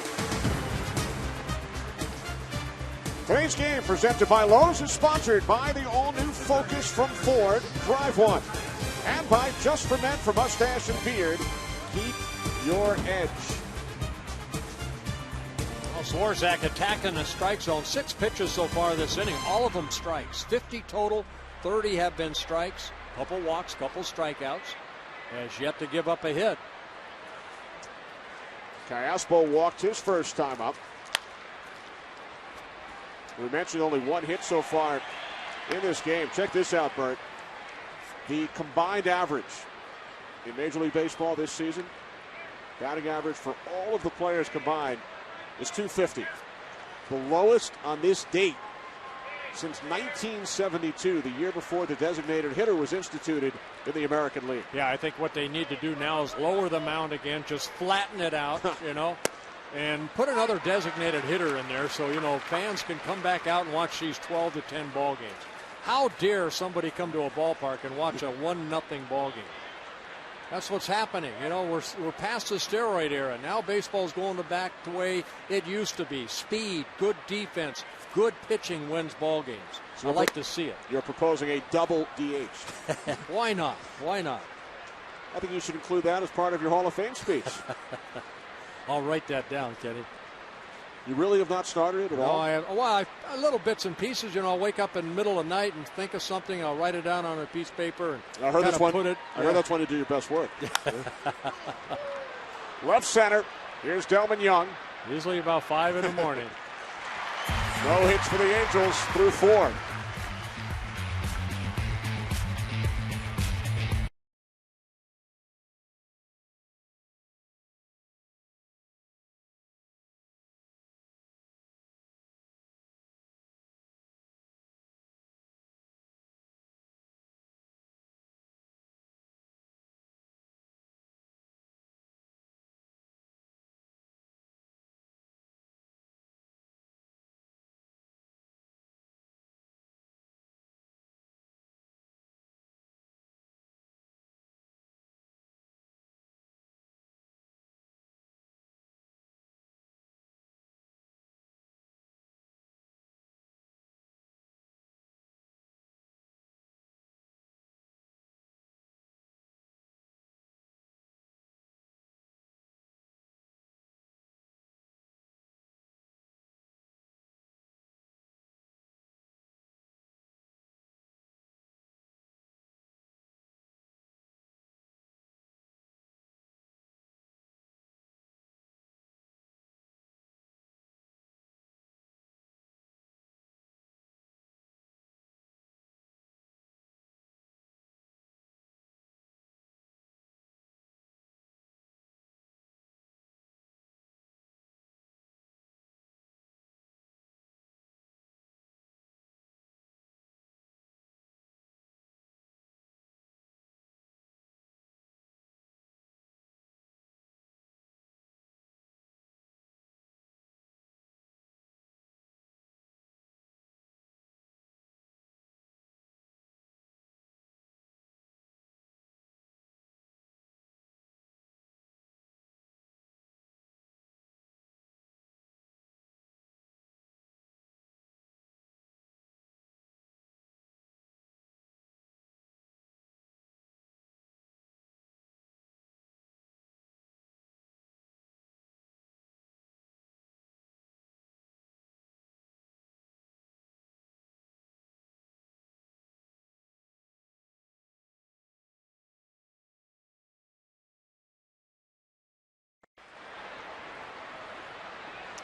[SPEAKER 1] Today's game, presented by Lowe's, is sponsored by the all-new Focus from Ford. Drive one. And by Just for Men for Mustache and Beard. Keep your edge.
[SPEAKER 2] Well, Swarzak attacking the strike zone. 6 pitches so far this inning. All of them strikes. 50 total. 30 have been strikes. Couple walks, couple strikeouts. Has yet to give up a hit.
[SPEAKER 1] Callaspo walked his first time up. We mentioned only 1 hit so far in this game. Check this out, Bert. The combined average in Major League Baseball this season, batting average for all of the players combined, is .250. The lowest on this date since 1972, the year before the designated hitter was instituted in the American League.
[SPEAKER 2] Yeah, I think what they need to do now is lower the mound again, just flatten it out, and put another designated hitter in there so, fans can come back out and watch these 12 to 10 ball games. How dare somebody come to a ballpark and watch a 1-0 ball game? That's what's happening. We're past the steroid era. Now baseball's going back the way it used to be. Speed, good defense, good pitching wins ball games. So I like to see it.
[SPEAKER 1] You're proposing a double DH.
[SPEAKER 2] Why not? Why not?
[SPEAKER 1] I think you should include that as part of your Hall of Fame speech.
[SPEAKER 2] I'll write that down, Kenny.
[SPEAKER 1] You really have not started it at all?
[SPEAKER 2] I little bits and pieces. I'll wake up in the middle of the night and think of something. I'll write it down on a piece of paper and
[SPEAKER 1] I heard
[SPEAKER 2] put it.
[SPEAKER 1] I heard that's when you do your best work. Left center. Here's Delman Young.
[SPEAKER 2] Usually about 5 in the morning.
[SPEAKER 1] No hits for the Angels through 4.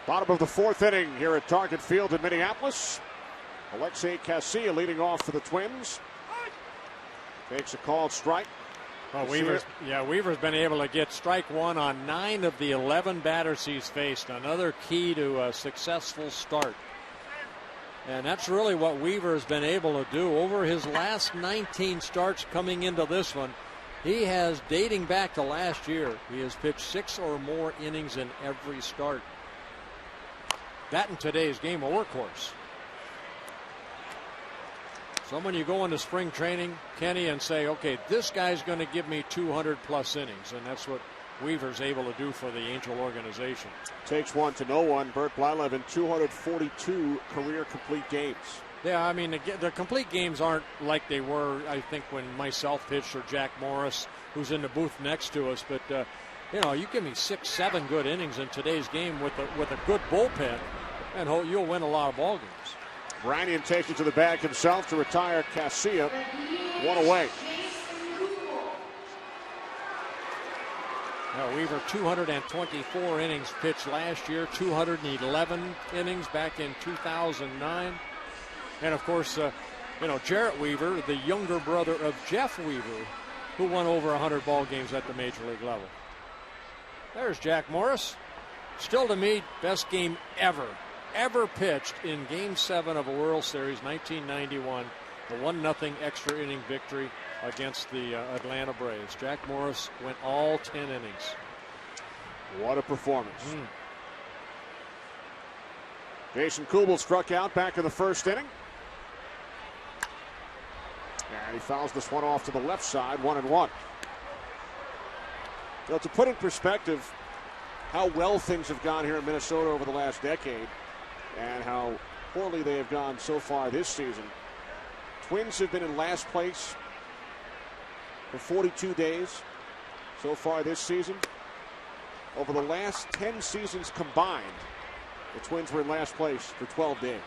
[SPEAKER 1] Bottom of the 4th inning here at Target Field in Minneapolis. Alexei Casilla leading off for the Twins. Takes a called strike.
[SPEAKER 2] Well, Weaver's been able to get strike 1 on 9 of the 11 batters he's faced. Another key to a successful start. And that's really what Weaver has been able to do over his last 19 starts coming into this one. He has, dating back to last year, he has pitched 6 or more innings in every start. That in today's game, a workhorse. So when you go into spring training, Kenny, and say, okay, this guy's going to give me 200-plus innings, and that's what Weaver's able to do for the Angel organization.
[SPEAKER 1] Takes one to no one. Bert Blyleven, 242 career complete games.
[SPEAKER 2] Yeah, I mean, the complete games aren't like they were, I think, when myself pitched or Jack Morris, who's in the booth next to us. But, you give me 6, 7 good innings in today's game with a good bullpen, and you'll win a lot of ball games.
[SPEAKER 1] Branyan takes it to the bag himself to retire Casilla. 1 away.
[SPEAKER 2] Now, Weaver, 224 innings pitched last year, 211 innings back in 2009. And, of course, Jarrett Weaver, the younger brother of Jeff Weaver, who won over 100 ball games at the major league level. There's Jack Morris. Still, to me, best game ever pitched in Game 7 of a World Series, 1991. The 1-0 extra inning victory against the Atlanta Braves. Jack Morris went all 10 innings.
[SPEAKER 1] What a performance. Jason Kubel struck out back in the first inning. And he fouls this one off to the left side, 1-1. To put in perspective how well things have gone here in Minnesota over the last decade and how poorly they have gone so far this season, Twins have been in last place for 42 days so far this season. Over the last 10 seasons combined, the Twins were in last place for 12 days.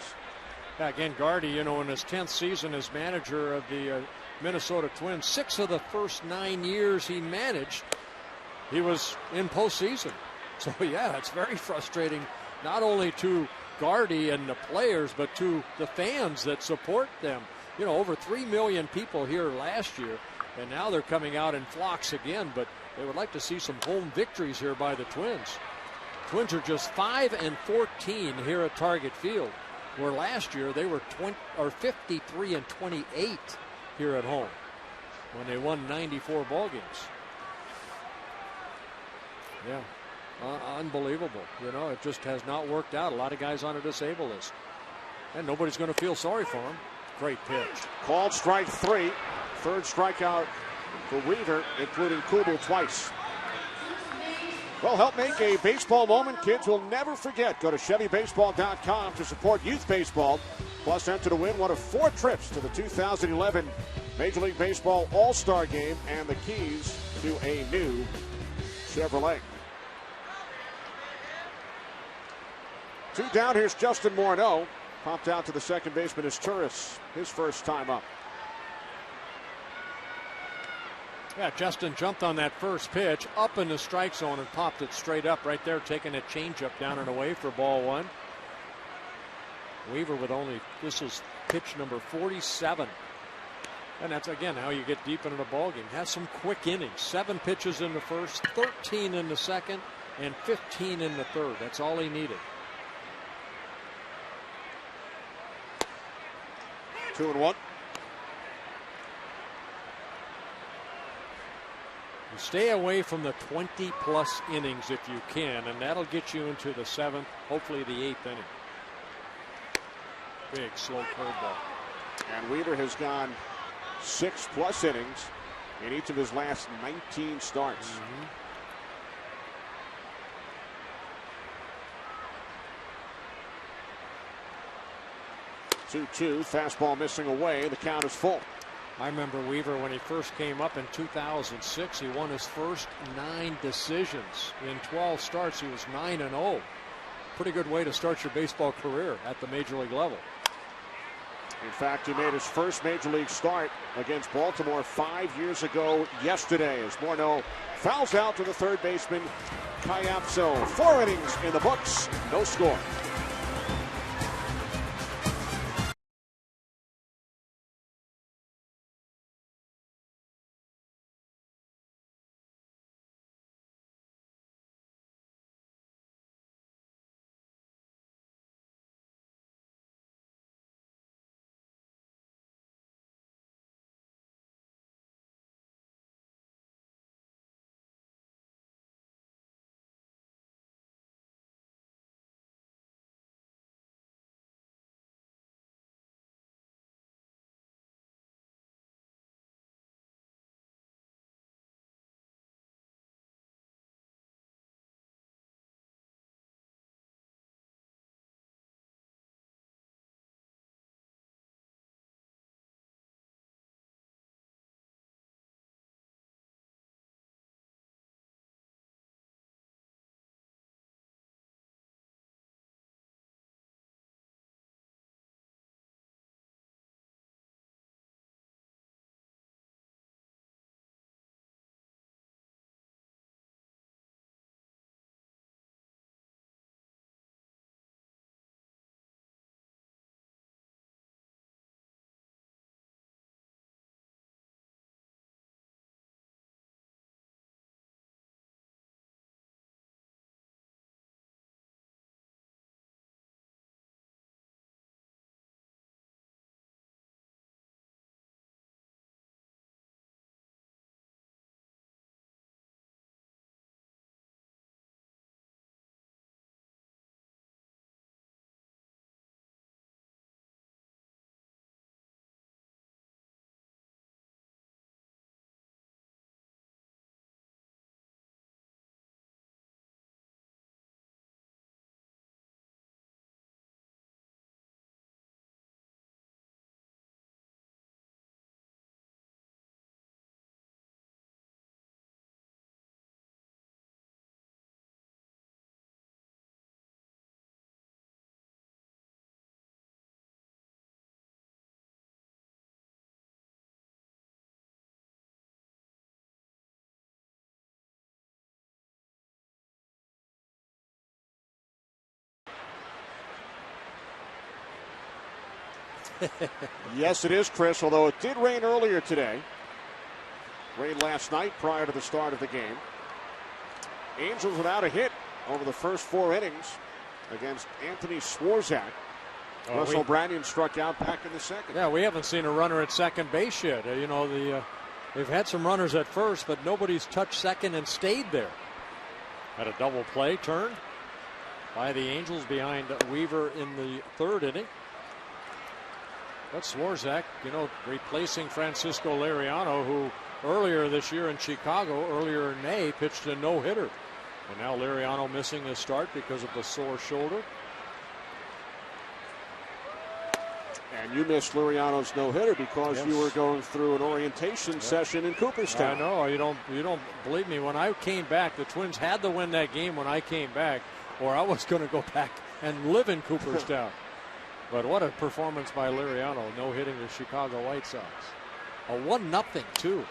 [SPEAKER 2] Again, Gardy, in his 10th season as manager of the Minnesota Twins, 6 of the first 9 years he managed, he was in postseason. So, yeah, it's very frustrating, not only to Gardy and the players, but to the fans that support them. Over 3 million people here last year, and now they're coming out in flocks again, but they would like to see some home victories here by the Twins. Twins are just 5-14 here at Target Field, where last year they were 53-28 here at home when they won 94 ball games. Yeah, unbelievable. It just has not worked out. A lot of guys on a disabled list, and nobody's going to feel sorry for them. Great pitch.
[SPEAKER 1] Called strike 3. Third strikeout for Weaver, including Kubel twice. Well, help make a baseball moment kids will never forget. Go to ChevyBaseball.com to support youth baseball. Plus, enter to win one of 4 trips to the 2011 Major League Baseball All-Star Game and the keys to a new Chevrolet. 2 down. Here's Justin Morneau. Popped out to the second baseman is Turris, his first time up.
[SPEAKER 2] Yeah, Justin jumped on that first pitch up in the strike zone and popped it straight up right there, taking a changeup down and away for ball 1. Weaver with this is pitch number 47. And that's, again, how you get deep into the ball game. Has some quick innings. 7 pitches in the first, 13 in the second, and 15 in the third. That's all he needed.
[SPEAKER 1] 2-1.
[SPEAKER 2] Stay away from the 20-plus innings if you can, and that'll get you into the 7th, hopefully the 8th inning. Big, slow curveball.
[SPEAKER 1] And Weaver has gone 6+ innings in each of his last 19 starts. 2-2, fastball missing away. The count is full.
[SPEAKER 2] I remember Weaver when he first came up in 2006. He won his first 9 decisions. In 12 starts, he was 9-0. Pretty good way to start your baseball career at the major league level.
[SPEAKER 1] In fact, he made his first major league start against Baltimore 5 years ago yesterday as Morneau fouls out to the third baseman, Cayapso. 4 innings in the books, no score. Yes, it is, Chris, although it did rain earlier today. Rained last night prior to the start of the game. Angels without a hit over the first 4 innings against Anthony Swarzak. Russell Branyan struck out back in the second.
[SPEAKER 2] Yeah, we haven't seen a runner at second base yet. They've had some runners at first, but nobody's touched second and stayed there. Had a double play turn by the Angels behind Weaver in the 3rd inning. But Swarzak, replacing Francisco Liriano, who earlier this year in Chicago, earlier in May, pitched a no-hitter. And now Liriano missing his start because of the sore shoulder.
[SPEAKER 1] And you missed Liriano's no-hitter because you were going through an orientation session in Cooperstown.
[SPEAKER 2] I know. You don't believe me. When I came back, the Twins had to win that game when I came back, or I was going to go back and live in Cooperstown. But what a performance by Liriano, no-hitting the Chicago White Sox. A 1-0 too.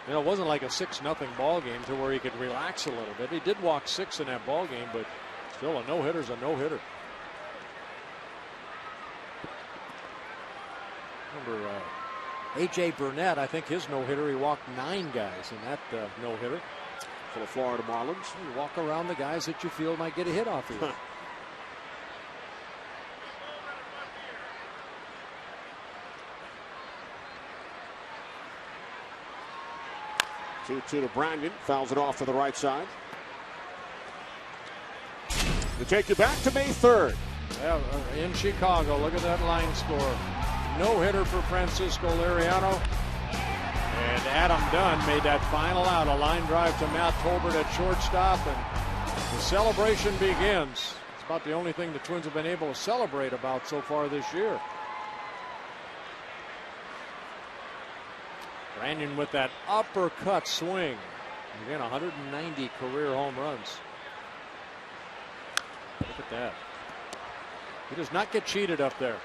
[SPEAKER 2] It wasn't like a 6-0 ball game to where he could relax a little bit. He did walk 6 in that ball game, but still a no-hitter's a no-hitter. Remember A.J. Burnett, I think his no-hitter, he walked 9 guys in that no-hitter.
[SPEAKER 1] For the Florida Marlins.
[SPEAKER 2] You walk around the guys that you feel might get a hit off of you.
[SPEAKER 1] 2-2 to Branyan. Fouls it off to the right side. To take you back to May 3rd.
[SPEAKER 2] Yeah, in Chicago, look at that line score. No-hitter for Francisco Liriano. And Adam Dunn made that final out. A line drive to Matt Tolbert at shortstop. And the celebration begins. It's about the only thing the Twins have been able to celebrate about so far this year. Branyan with that uppercut swing. Again, 190 career home runs. Look at that. He does not get cheated up there.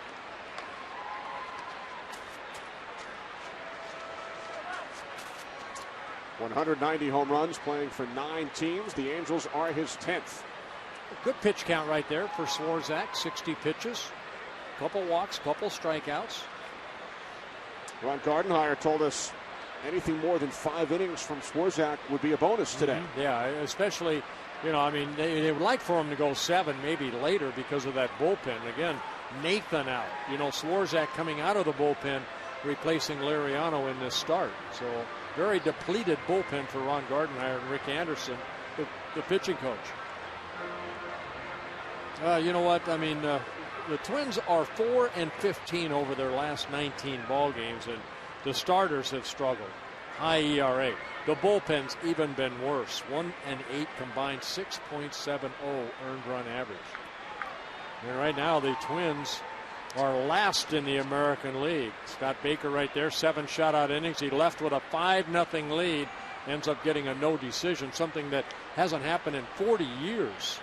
[SPEAKER 1] .190 home runs, playing for 9 teams. The Angels are his 10th.
[SPEAKER 2] A good pitch count right there for Swarzak. 60 pitches. Couple walks, couple strikeouts.
[SPEAKER 1] Ron Gardenhire told us anything more than 5 innings from Swarzak would be a bonus today.
[SPEAKER 2] Yeah, especially, they would like for him to go 7 maybe later because of that bullpen. Again, Nathan out. Swarzak coming out of the bullpen, replacing Liriano in this start. So very depleted bullpen for Ron Gardenhire and Rick Anderson, the pitching coach. You know what? The Twins are 4-15 over their last 19 ball games, and the starters have struggled. High ERA. The bullpen's even been worse. 1-8 combined, 6.70 earned run average. And right now the Twins are last in the American League. Scott Baker right there, 7 shutout innings. He left with a 5-0 lead. Ends up getting a no decision, something that hasn't happened in 40 years.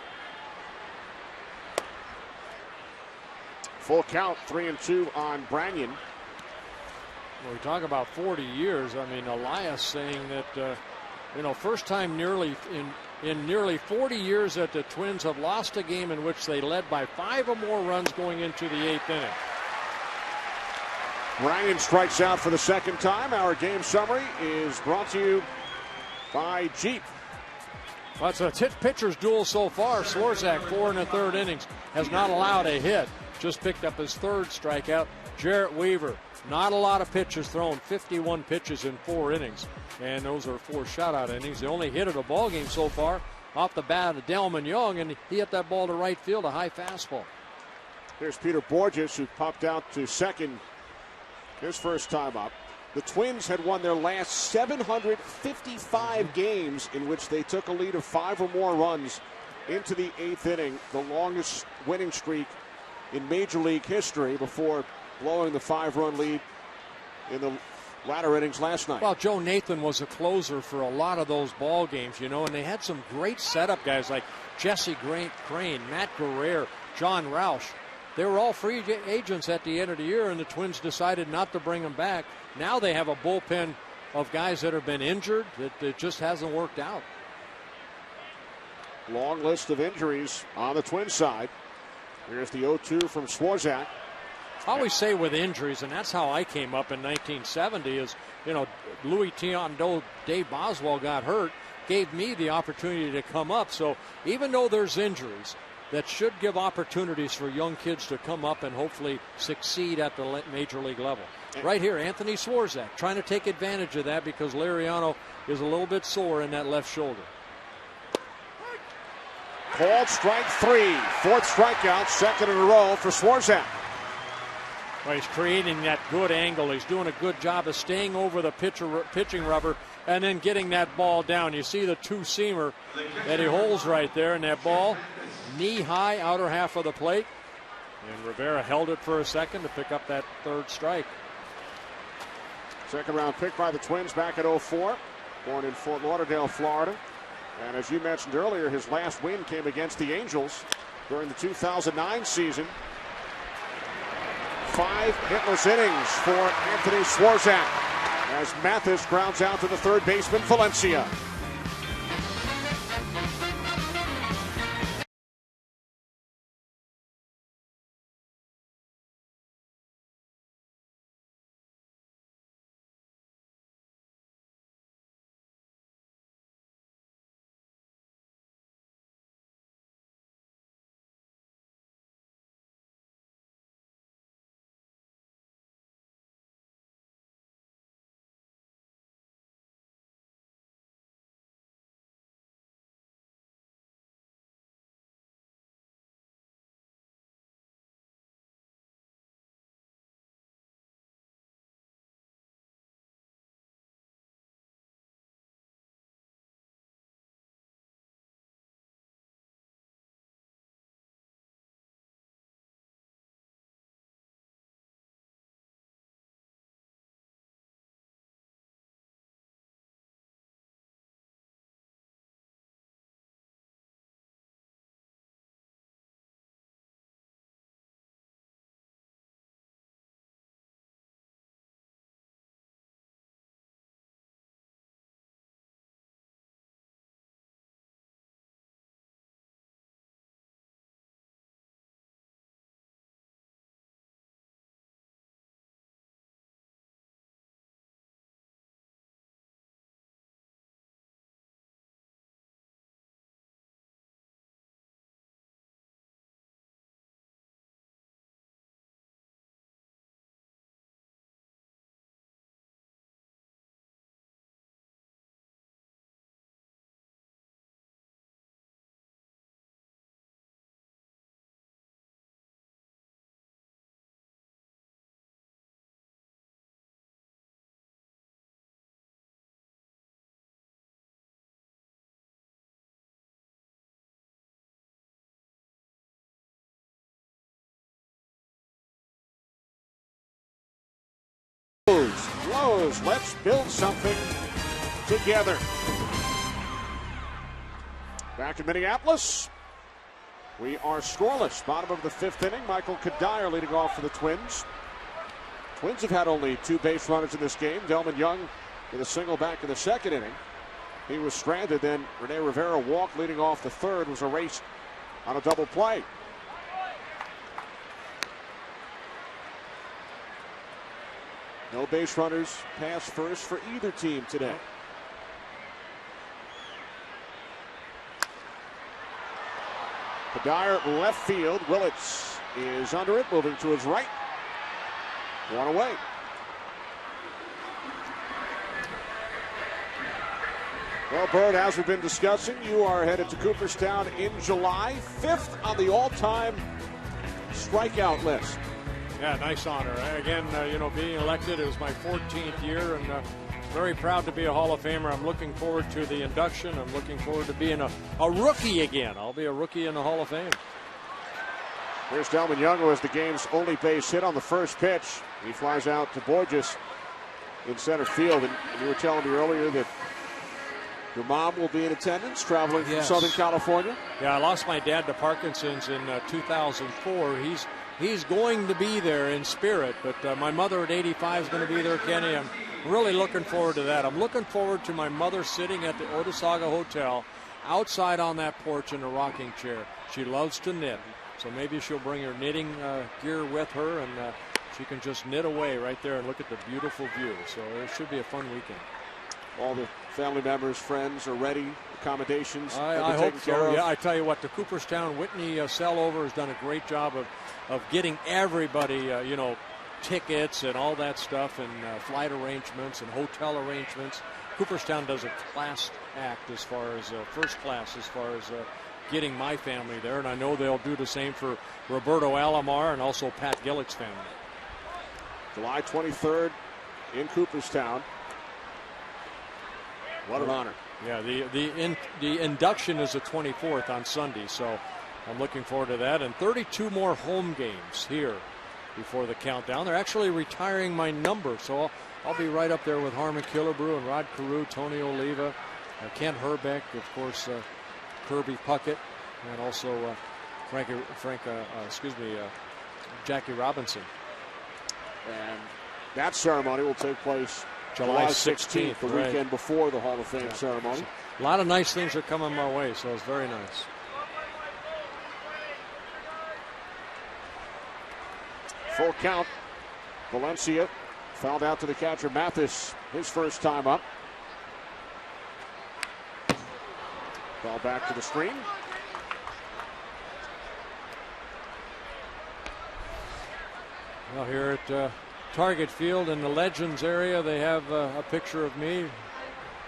[SPEAKER 1] Full count, 3-2 on Branyan.
[SPEAKER 2] When we talk about 40 years, Elias saying that, first time in nearly 40 years that the Twins have lost a game in which they led by 5 or more runs going into the 8th inning.
[SPEAKER 1] Branyan strikes out for the second time. Our game summary is brought to you by Jeep.
[SPEAKER 2] Well, it's a pitcher's duel so far. Swarzak, 4 1/3 innings, has not allowed a hit. Just picked up his 3rd strikeout. Jarrett Weaver, not a lot of pitches thrown, 51 pitches in 4 innings. And those are 4 shutout innings. The only hit of the ball game so far off the bat of Delman Young, and he hit that ball to right field, a high fastball.
[SPEAKER 1] Here's Peter Borges, who popped out to second his first time up. The Twins had won their last 755 games in which they took a lead of 5 or more runs into the 8th inning, the longest winning streak in Major League history, before blowing the 5-run lead in the latter innings last night.
[SPEAKER 2] Well, Joe Nathan was a closer for a lot of those ball games, and they had some great setup guys like Jesse Crane, Matt Guerrero, John Roush. They were all free agents at the end of the year, and the Twins decided not to bring them back. Now they have a bullpen of guys that have been injured that just hasn't worked out.
[SPEAKER 1] Long list of injuries on the Twins side. Here's the 0-2 from Swarzak.
[SPEAKER 2] I always say with injuries, and that's how I came up in 1970, is, Louis Tiondo, Dave Boswell got hurt, gave me the opportunity to come up. So even though there's injuries, that should give opportunities for young kids to come up and hopefully succeed at the major league level. Right here, Anthony Swarzak trying to take advantage of that because Liriano is a little bit sore in that left shoulder.
[SPEAKER 1] Called strike 3. Fourth strikeout, second in a row for Swarzak.
[SPEAKER 2] Well, he's creating that good angle. He's doing a good job of staying over the pitching rubber and then getting that ball down. You see the two-seamer that he holds right there, and that ball knee-high, outer half of the plate. And Rivera held it for a second to pick up that third strike.
[SPEAKER 1] Second round pick by the Twins back at 04. Born in Fort Lauderdale, Florida. And as you mentioned earlier, his last win came against the Angels during the 2009 season. 5 hitless innings for Anthony Swarzak as Mathis grounds out to the third baseman, Valencia. Lowe's, let's build something together. Back in Minneapolis, we are scoreless. Bottom of the 5th inning. Michael Kadire leading off for the Twins. Twins have had only 2 base runners in this game. Delman Young with a single back in the 2nd inning. He was stranded. Then Rene Rivera walked leading off the 3rd, was erased on a double play. No base runners pass first for either team today. Kadire left field. Willits is under it, moving to his right. 1 away. Well, Bird, as we've been discussing, you are headed to Cooperstown in July. 5th on the all-time strikeout list.
[SPEAKER 2] Yeah, nice honor. Again, being elected, it was my 14th year, and very proud to be a Hall of Famer. I'm looking forward to the induction. I'm looking forward to being a rookie again. I'll be a rookie in the Hall of Fame.
[SPEAKER 1] Here's Delman Young, who has the game's only base hit on the first pitch. He flies out to Borges in center field, and you were telling me earlier that your mom will be in attendance, traveling from Southern California.
[SPEAKER 2] Yeah, I lost my dad to Parkinson's in 2004. He's going to be there in spirit, but my mother at 85 is going to be there, Kenny. I'm really looking forward to that. I'm looking forward to my mother sitting at the Otesaga Hotel outside on that porch in a rocking chair. She loves to knit, so maybe she'll bring her knitting gear with her, and She can just knit away right there and look at the beautiful view. So it should be a fun weekend.
[SPEAKER 1] All the family members, friends are ready. Accommodations
[SPEAKER 2] I hope so. Yeah, I tell you what, the Cooperstown Whitney Sellover has done a great job of getting everybody, tickets and all that stuff, and flight arrangements and hotel arrangements. Cooperstown does a class act as far as first class, as far as getting my family there, and I know they'll do the same for Roberto Alomar and also Pat Gillick's family.
[SPEAKER 1] July 23rd in Cooperstown. What an honor.
[SPEAKER 2] Yeah, the induction is the 24th on Sunday, so I'm looking forward to that. And 32 more home games here before the countdown. They're actually retiring my number, so I'll be right up there with Harmon Killebrew and Rod Carew, Tony Oliva, Kent Herbeck, of course, Kirby Puckett, and also Jackie Robinson.
[SPEAKER 1] And that ceremony will take place
[SPEAKER 2] July 16th,
[SPEAKER 1] the weekend before the Hall of Fame ceremony.
[SPEAKER 2] A lot of nice things are coming my way, so it's very nice.
[SPEAKER 1] Full count. Valencia fouled out to the catcher Mathis, his first time up. Ball back to the screen.
[SPEAKER 2] Well, here at Target Field in the Legends area, they have a picture of me.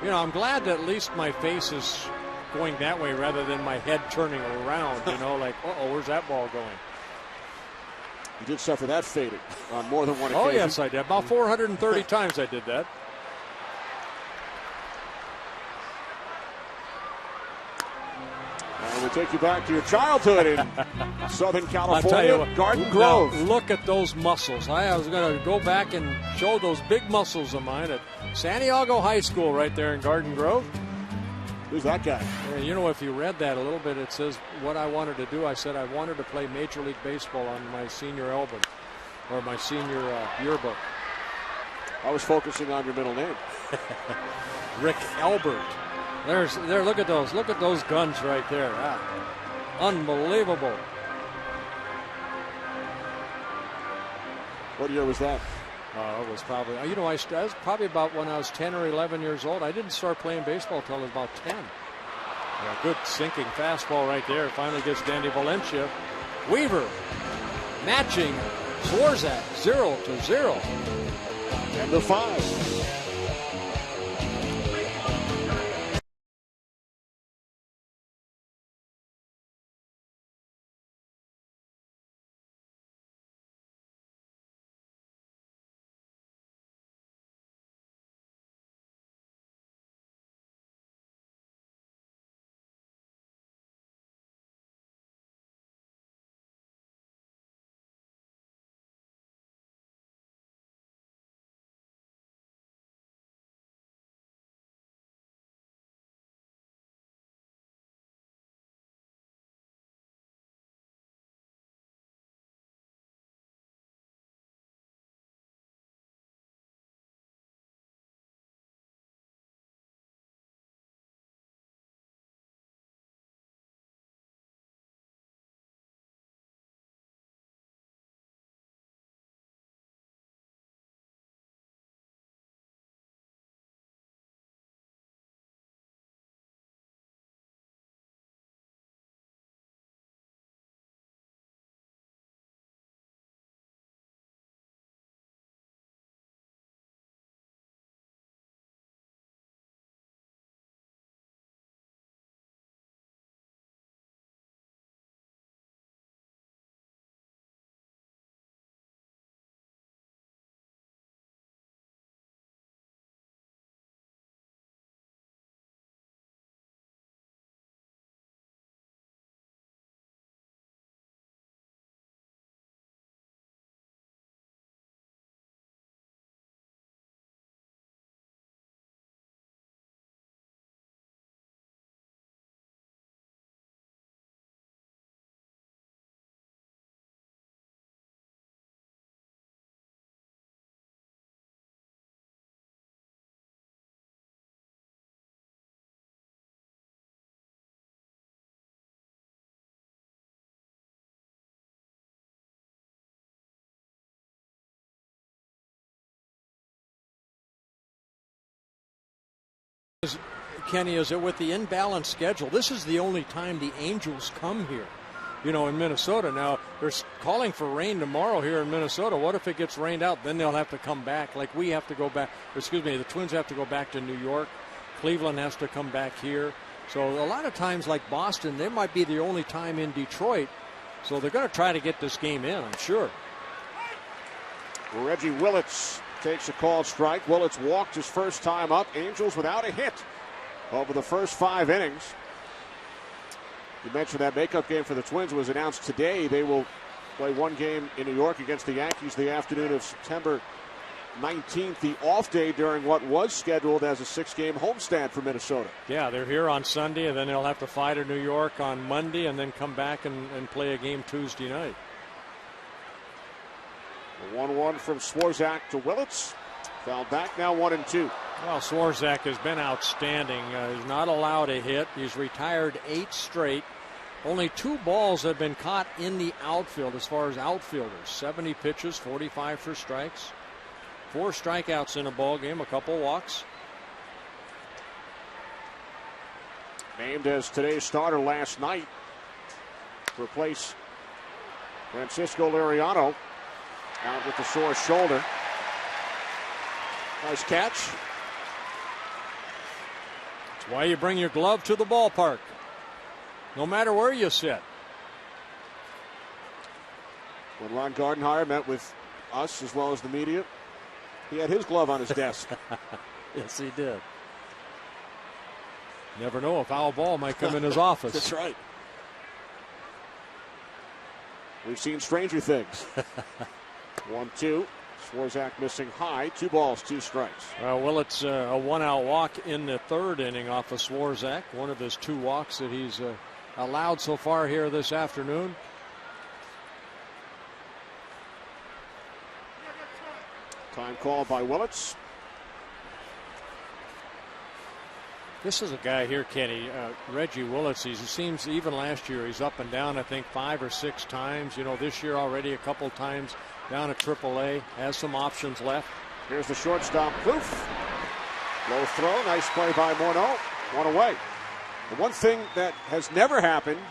[SPEAKER 2] I'm glad that at least my face is going that way rather than my head turning around, like, uh-oh, where's that ball going?
[SPEAKER 1] You did suffer that fading on more than one occasion.
[SPEAKER 2] Oh, yes, I did. About 430 times I did that.
[SPEAKER 1] And we take you back to your childhood in Southern California,
[SPEAKER 2] I'll tell you what,
[SPEAKER 1] Garden Grove.
[SPEAKER 2] Now, look at those muscles. I was going to go back and show those big muscles of mine at Santiago High School right there in Garden Grove.
[SPEAKER 1] Who's that guy?
[SPEAKER 2] If you read that a little bit, it says what I wanted to do. I said I wanted to play Major League Baseball on my senior album or my senior yearbook.
[SPEAKER 1] I was focusing on your middle name.
[SPEAKER 2] Rick Albert. Look at those. Look at those guns right there. Unbelievable.
[SPEAKER 1] What year was that?
[SPEAKER 2] It was probably, I was probably about when I was 10 or 11 years old. I didn't start playing baseball until I was about 10. Good sinking fastball right there. Finally gets Danny Valencia. Weaver matching Swarzak 0-0.
[SPEAKER 1] And the 5.
[SPEAKER 2] Kenny, is that with the imbalanced schedule, this is the only time the Angels come here, in Minnesota. Now, they're calling for rain tomorrow here in Minnesota. What if it gets rained out? Then they'll have to come back. Like we have to go back, the Twins have to go back to New York. Cleveland has to come back here. So a lot of times, like Boston, they might be the only time in Detroit. So they're going to try to get this game in, I'm sure.
[SPEAKER 1] Reggie Willits takes a called strike. Willits walked his first time up. Angels without a hit over the first 5 innings. You mentioned that makeup game for the Twins was announced today. They will play one game in New York against the Yankees the afternoon of September 19th, the off day during what was scheduled as a 6-game homestand for Minnesota.
[SPEAKER 2] Yeah, they're here on Sunday, and then they'll have to fly to New York on Monday and then come back and play a game Tuesday night.
[SPEAKER 1] The 1-1 from Swarzak to Willits. Fouled back, now 1-2.
[SPEAKER 2] Well, Swarzak has been outstanding. He's not allowed a hit. He's retired 8 straight. Only 2 balls have been caught in the outfield as far as outfielders. 70 pitches, 45 for strikes. 4 strikeouts in a ball game, a couple walks.
[SPEAKER 1] Named as today's starter last night to replace Francisco Liriano, out with the sore shoulder. Nice catch.
[SPEAKER 2] That's why you bring your glove to the ballpark, no matter where you sit.
[SPEAKER 1] When Ron Gardenhire met with us as well as the media, he had his glove on his desk.
[SPEAKER 2] Yes, he did. Never know, a foul ball might come in his office.
[SPEAKER 1] That's right. We've seen stranger things. 1-2. Swarzak missing high. 2 balls, 2 strikes.
[SPEAKER 2] Well, it's a 1-out walk in the 3rd inning off of Swarzak. One of his 2 walks that he's allowed so far here this afternoon.
[SPEAKER 1] Time called by Willits.
[SPEAKER 2] This is a guy here, Kenny, Reggie Willits. He seems, even last year, he's up and down, I think, 5 or 6 times. This year already a couple times down at AAA. Has some options left.
[SPEAKER 1] Here's the shortstop, Plouffe. Low throw, nice play by Morneau. 1 away. The one thing that has never happened,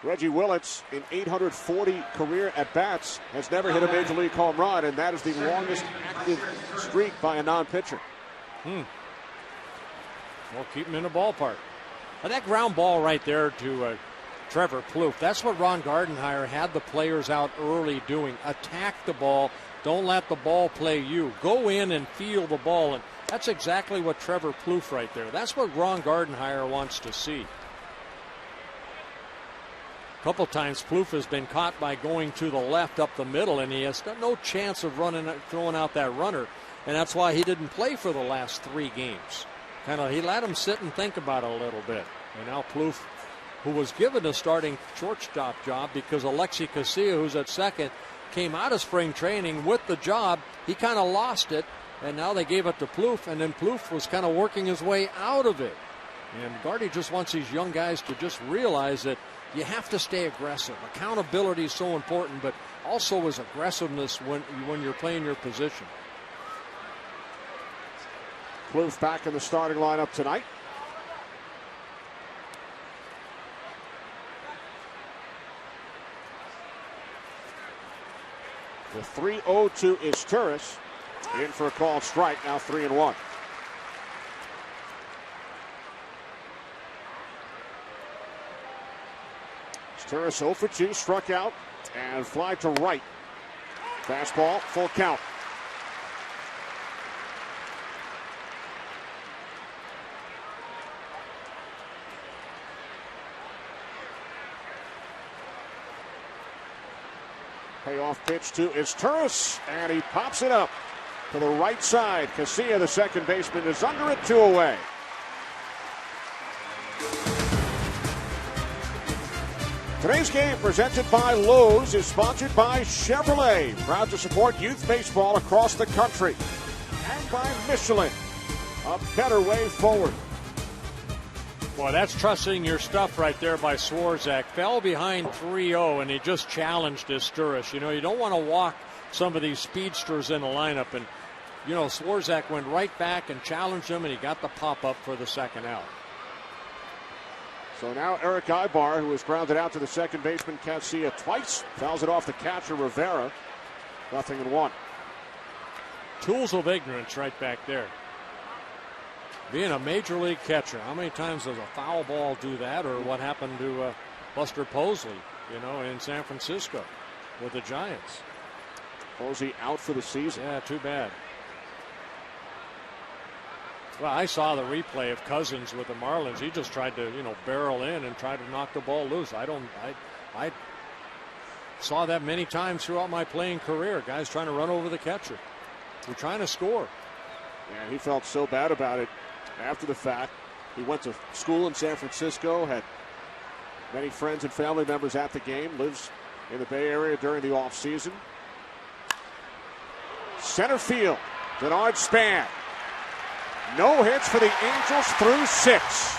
[SPEAKER 1] Reggie Willits, in 840 career at-bats, has never hit a Major League home run, and that is the longest active streak by a non-pitcher.
[SPEAKER 2] Well, keep him in the ballpark. Now, that ground ball right there to Trevor Plouffe, that's what Ron Gardenhire had the players out early doing. Attack the ball. Don't let the ball play you. Go in and feel the ball. And that's exactly what Trevor Plouffe right there. That's what Ron Gardenhire wants to see. A couple times Plouffe has been caught by going to the left up the middle, and he has no chance of throwing out that runner. And that's why he didn't play for the last 3 games. He let him sit and think about it a little bit. And now Plouffe, who was given a starting shortstop job because Alexi Casilla, who's at second, came out of spring training with the job. He kind of lost it, and now they gave it to Plouffe, and then Plouffe was kind of working his way out of it. And Gardy just wants these young guys to just realize that you have to stay aggressive. Accountability is so important, but also is aggressiveness when you're playing your position.
[SPEAKER 1] Plouffe back in the starting lineup tonight. The 3-0 to Izturis. In for a called strike, now 3-1. Izturis 0 for 2, struck out and fly to right. Fastball, full count. Payoff pitch to Izturis, and he pops it up to the right side. Casilla, the second baseman, is under it, 2 away. Today's game, presented by Lowe's, is sponsored by Chevrolet, proud to support youth baseball across the country, and by Michelin, a better way forward.
[SPEAKER 2] Boy, that's trusting your stuff right there by Swarzak. Fell behind 3-0, and he just challenged Izturis. You don't want to walk some of these speedsters in the lineup, and you know, Swarzak went right back and challenged him, and he got the pop-up for the second out.
[SPEAKER 1] So now Eric Ibar, who was grounded out to the second baseman Casilla twice, fouls it off the catcher Rivera. 0-1.
[SPEAKER 2] Tools of ignorance right back there. Being a major league catcher, how many times does a foul ball do that, or what happened to Buster Posey, you know, in San Francisco with the Giants?
[SPEAKER 1] Posey out for the season.
[SPEAKER 2] Yeah, too bad. Well, I saw the replay of Cousins with the Marlins. He just tried to, you know, barrel in and try to knock the ball loose. I saw that many times throughout my playing career. Guys trying to run over the catcher. We're trying to score.
[SPEAKER 1] Yeah, he felt so bad about it after the fact. He went to school in San Francisco, had many friends and family members at the game, lives in the Bay Area during the offseason. Center field, Denard Span. No hits for the Angels through 6.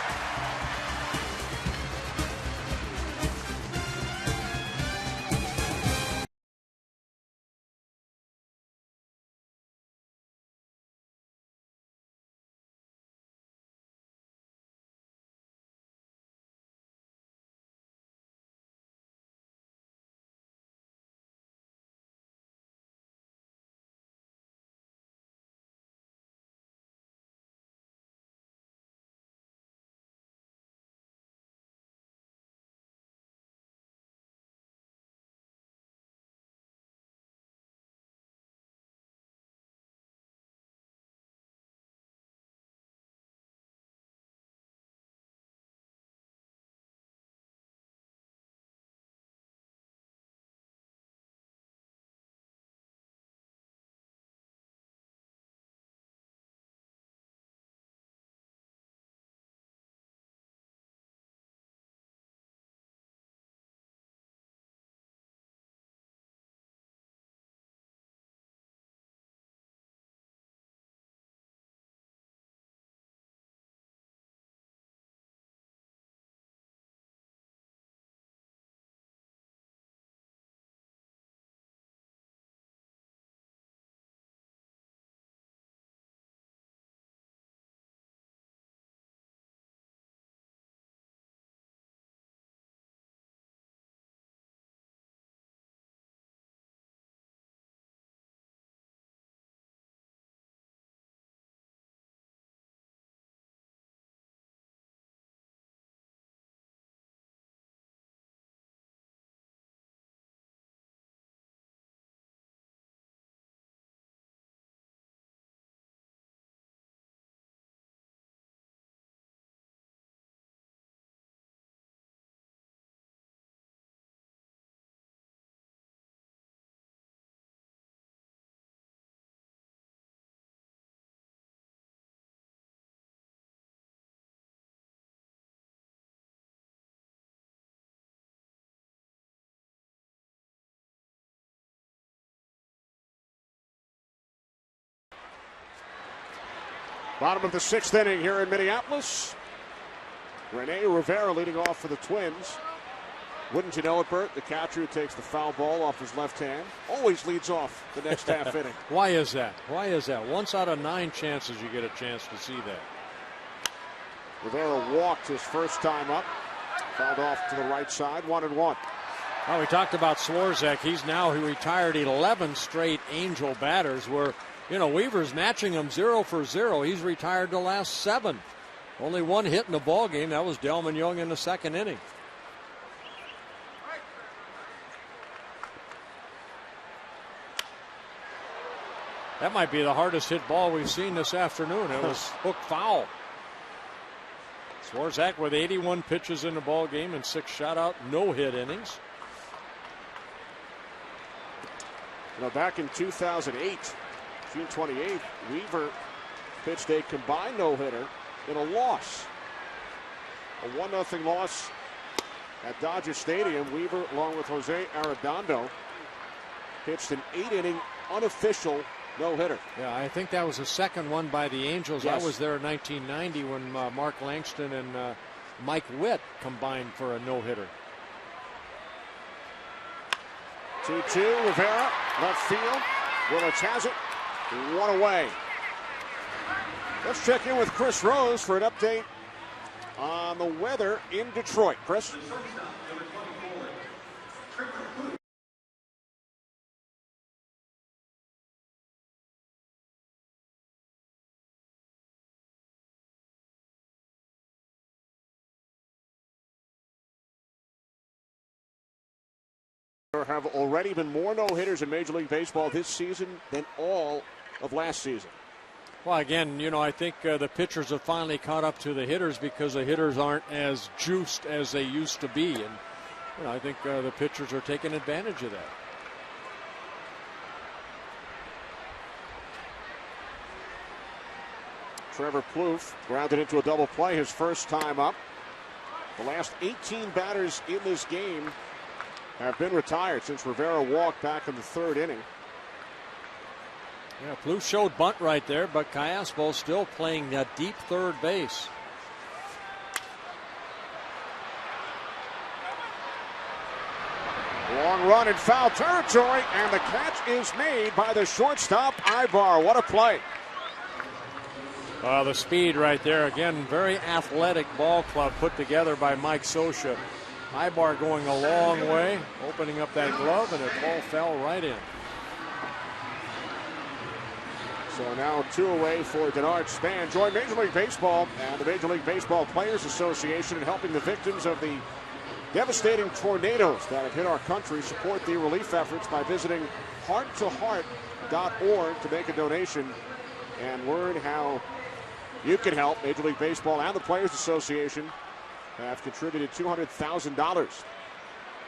[SPEAKER 1] Bottom of the 6th inning here in Minneapolis. Rene Rivera leading off for the Twins. Wouldn't you know it, Bert? The catcher who takes the foul ball off his left hand always leads off the next half inning.
[SPEAKER 2] Why is that? Why is that? Once out of 9 chances you get a chance to see that.
[SPEAKER 1] Rivera walked his first time up. Fouled off to the right side, 1-1.
[SPEAKER 2] Well, we talked about Swarzak. He retired 11 straight Angel batters where, you know, Weaver's matching him 0 for 0. He's retired the last 7. Only 1 hit in the ball game. That was Delman Young in the 2nd inning. That might be the hardest hit ball we've seen this afternoon. It was hooked foul. Swarzak with 81 pitches in the ball game and 6 shutout, no hit innings.
[SPEAKER 1] You know, back in 2008, June 28th, Weaver pitched a combined no-hitter in a loss. A 1-0 loss at Dodger Stadium. Weaver, along with Jose Arredondo, pitched an 8-inning unofficial no-hitter.
[SPEAKER 2] Yeah, I think that was the second one by the Angels.
[SPEAKER 1] Yes.
[SPEAKER 2] I was there in 1990 when Mark Langston and Mike Witt combined for a no-hitter.
[SPEAKER 1] 2-2, Rivera, left field. Willis has it. One away. Let's check in with Chris Rose for an update on the weather in Detroit. Chris? There have already been more no-hitters in Major League Baseball this season than all of last season.
[SPEAKER 2] Well, again, I think the pitchers have finally caught up to the hitters because the hitters aren't as juiced as they used to be. And I think the pitchers are taking advantage of that.
[SPEAKER 1] Trevor Plouffe grounded into a double play his first time up. The last 18 batters in this game have been retired since Rivera walked back in the third inning.
[SPEAKER 2] Yeah, Plouffe showed bunt right there, but Callaspo still playing a deep third base.
[SPEAKER 1] Long run in foul territory, and the catch is made by the shortstop, Ibar. What a play.
[SPEAKER 2] The speed right there. Again, very athletic ball club put together by Mike Scioscia. Ibar going a long way, opening up that glove, and it all fell right in.
[SPEAKER 1] So now 2 away for Denard Span. Join Major League Baseball and the Major League Baseball Players Association in helping the victims of the devastating tornadoes that have hit our country. Support the relief efforts by visiting hearttoheart.org to make a donation and learn how you can help. Major League Baseball and the Players Association have contributed $200,000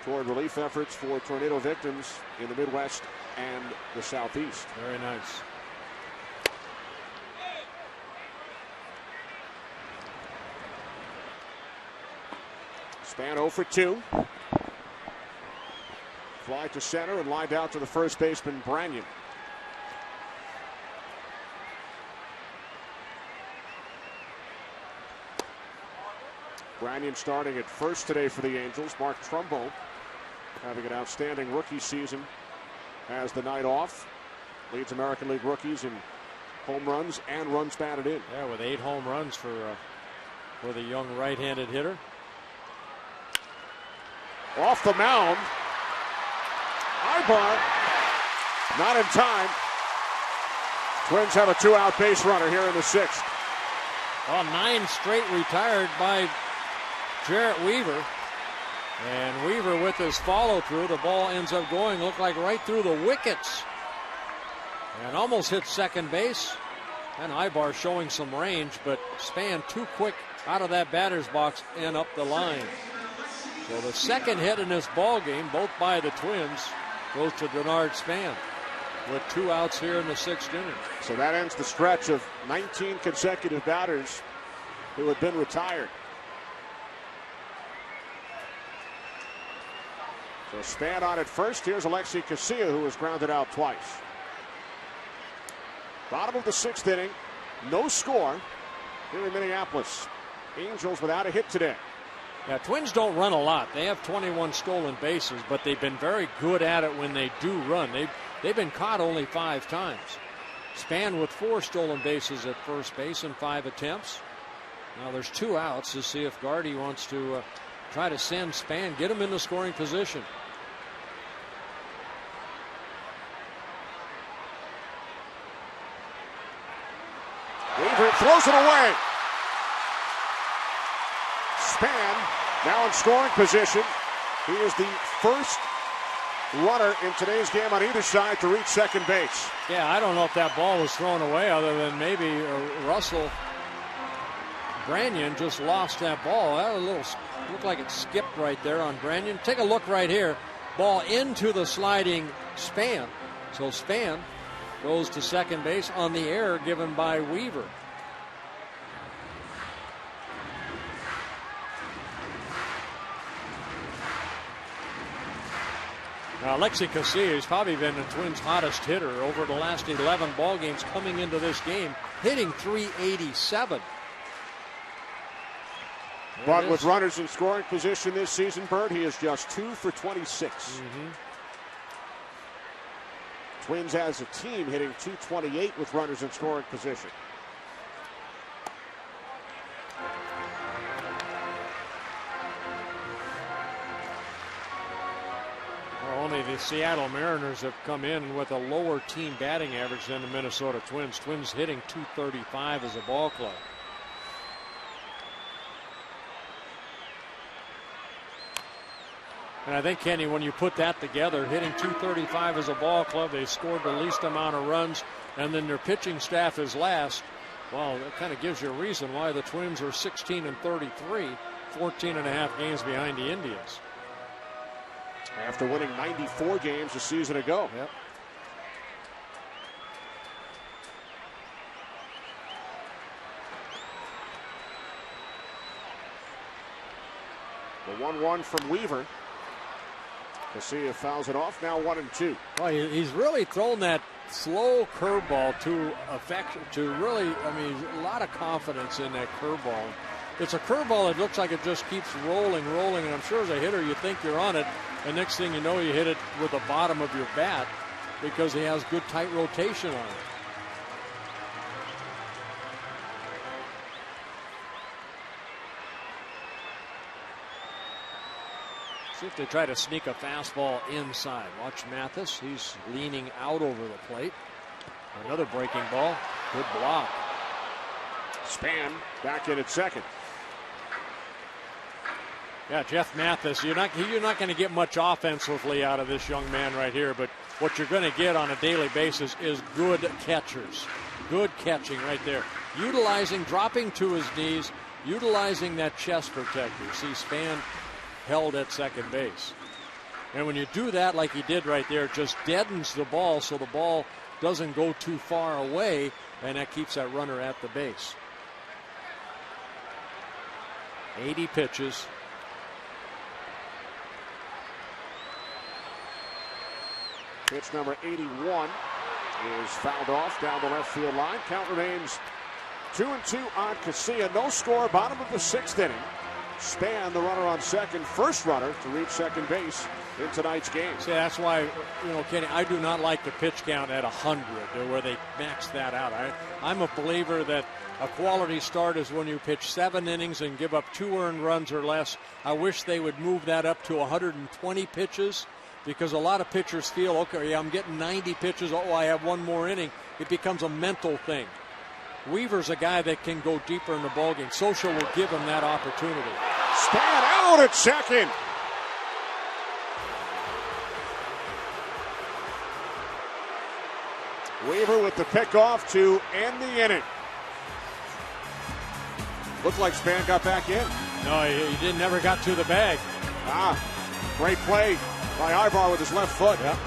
[SPEAKER 1] toward relief efforts for tornado victims in the Midwest and the Southeast.
[SPEAKER 2] Very nice.
[SPEAKER 1] Span 0 for 2. Fly to center and lined out to the first baseman, Branyan. Branyan starting at first today for the Angels. Mark Trumbo having an outstanding rookie season has the night off. Leads American League rookies in home runs and runs batted in.
[SPEAKER 2] Yeah, with 8 home runs for the young right-handed hitter.
[SPEAKER 1] Off the mound. Ibar not in time. Twins have a 2-out base runner here in the 6th.
[SPEAKER 2] Well, 9 straight retired by Jarrett Weaver. And Weaver with his follow-through, the ball ends up going, looked like right through the wickets. And almost hit second base. And Ibar showing some range, but Span too quick out of that batter's box and up the line. So the second hit in this ball game, both by the Twins, goes to Denard Span with 2 outs here in the 6th inning.
[SPEAKER 1] So that ends the stretch of 19 consecutive batters who had been retired. So Span on at first. Here's Alexi Casilla, who was grounded out twice. Bottom of the 6th inning. No score here in Minneapolis. Angels without a hit today.
[SPEAKER 2] Yeah, Twins don't run a lot. They have 21 stolen bases, but they've been very good at it when they do run. They've been caught only 5 times. Span with 4 stolen bases at first base in 5 attempts. Now there's 2 outs to see if Gardy wants to try to send Span, get him in the scoring position.
[SPEAKER 1] Weaver throws it away. Span now in scoring position. He is the first runner in today's game on either side to reach second base.
[SPEAKER 2] Yeah, I don't know if that ball was thrown away other than maybe Russell Branyan just lost that ball. That looked like it skipped right there on Branyan. Take a look right here. Ball into the sliding Span. So Span goes to second base on the error given by Weaver. Now, Alexi Casilla has probably been the Twins' hottest hitter over the last 11 ball games coming into this game, hitting .387.
[SPEAKER 1] But with runners in scoring position this season, Bert, he is just 2 for 26. Twins as a team hitting .228 with runners in scoring position.
[SPEAKER 2] Only the Seattle Mariners have come in with a lower team batting average than the Minnesota Twins. Twins hitting .235 as a ball club. And I think, Kenny, when you put that together, hitting .235 as a ball club, they scored the least amount of runs, and then their pitching staff is last. Well, that kind of gives you a reason why the Twins are 16-33, 14.5 games behind the Indians.
[SPEAKER 1] After winning 94 games a season ago.
[SPEAKER 2] Yep.
[SPEAKER 1] The 1-1 from Weaver. Casilla fouls it off. Now 1-2.
[SPEAKER 2] Well, he's really thrown that slow curveball to really, I mean, a lot of confidence in that curveball. It's a curveball that looks like it just keeps rolling, and I'm sure as a hitter you think you're on it, and next thing you know you hit it with the bottom of your bat because he has good tight rotation on it. See if they try to sneak a fastball inside. Watch Mathis. He's leaning out over the plate. Another breaking ball. Good block.
[SPEAKER 1] Span back in at second.
[SPEAKER 2] Yeah, Jeff Mathis, you're not going to get much offensively out of this young man right here, but what you're going to get on a daily basis is good catchers. Good catching right there. Dropping to his knees, utilizing that chest protector. See, Span held at second base. And when you do that like he did right there, it just deadens the ball so the ball doesn't go too far away, and that keeps that runner at the base. 80 pitches.
[SPEAKER 1] Pitch number 81 is fouled off down the left field line. Count remains 2-2 on Casilla. No score, bottom of the sixth inning. Span, the runner on second, first runner to reach second base in tonight's game.
[SPEAKER 2] See, that's why, Kenny, I do not like the pitch count at 100, where they max that out. I'm a believer that a quality start is when you pitch 7 innings and give up 2 earned runs or less. I wish they would move that up to 120 pitches, because a lot of pitchers feel, okay, I'm getting 90 pitches, I have 1 more inning. It becomes a mental thing. Weaver's a guy that can go deeper in the ballgame. Social will give him that opportunity.
[SPEAKER 1] Span out at second. Weaver with the pickoff to end the inning. Looked like Span got back in.
[SPEAKER 2] No, he never got to the bag.
[SPEAKER 1] Great play by Ivar with his left foot.
[SPEAKER 2] Yep.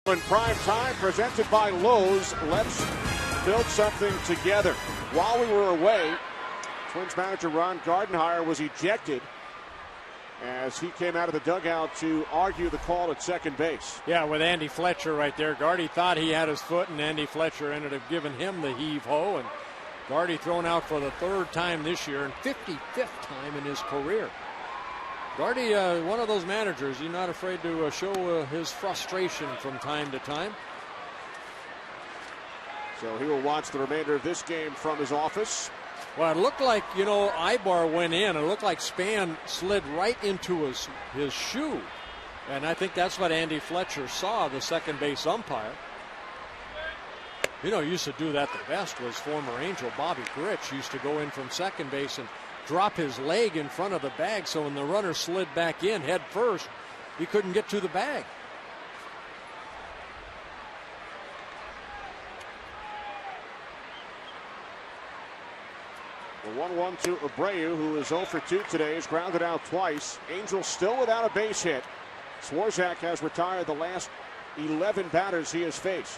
[SPEAKER 1] In prime time, presented by Lowe's, let's build something together. While we were away, Twins manager Ron Gardenhire was ejected as he came out of the dugout to argue the call at second base.
[SPEAKER 2] Yeah, with Andy Fletcher right there. Gardy thought he had his foot, and Andy Fletcher ended up giving him the heave-ho. And Gardy thrown out for the third time this year and 55th time in his career. Gardy, one of those managers, he's not afraid to show his frustration from time to time.
[SPEAKER 1] So he will watch the remainder of this game from his office.
[SPEAKER 2] Well, it looked like, Ibar went in. It looked like Span slid right into his shoe. And I think that's what Andy Fletcher saw, the second base umpire. Used to do that the best was former Angel Bobby Grich. Used to go in from second base and drop his leg in front of the bag, so when the runner slid back in head first, he couldn't get to the bag.
[SPEAKER 1] The 1-1 to Abreu, who is 0 for 2 today, is grounded out twice. Angels still without a base hit. Swarzak has retired the last 11 batters he has faced.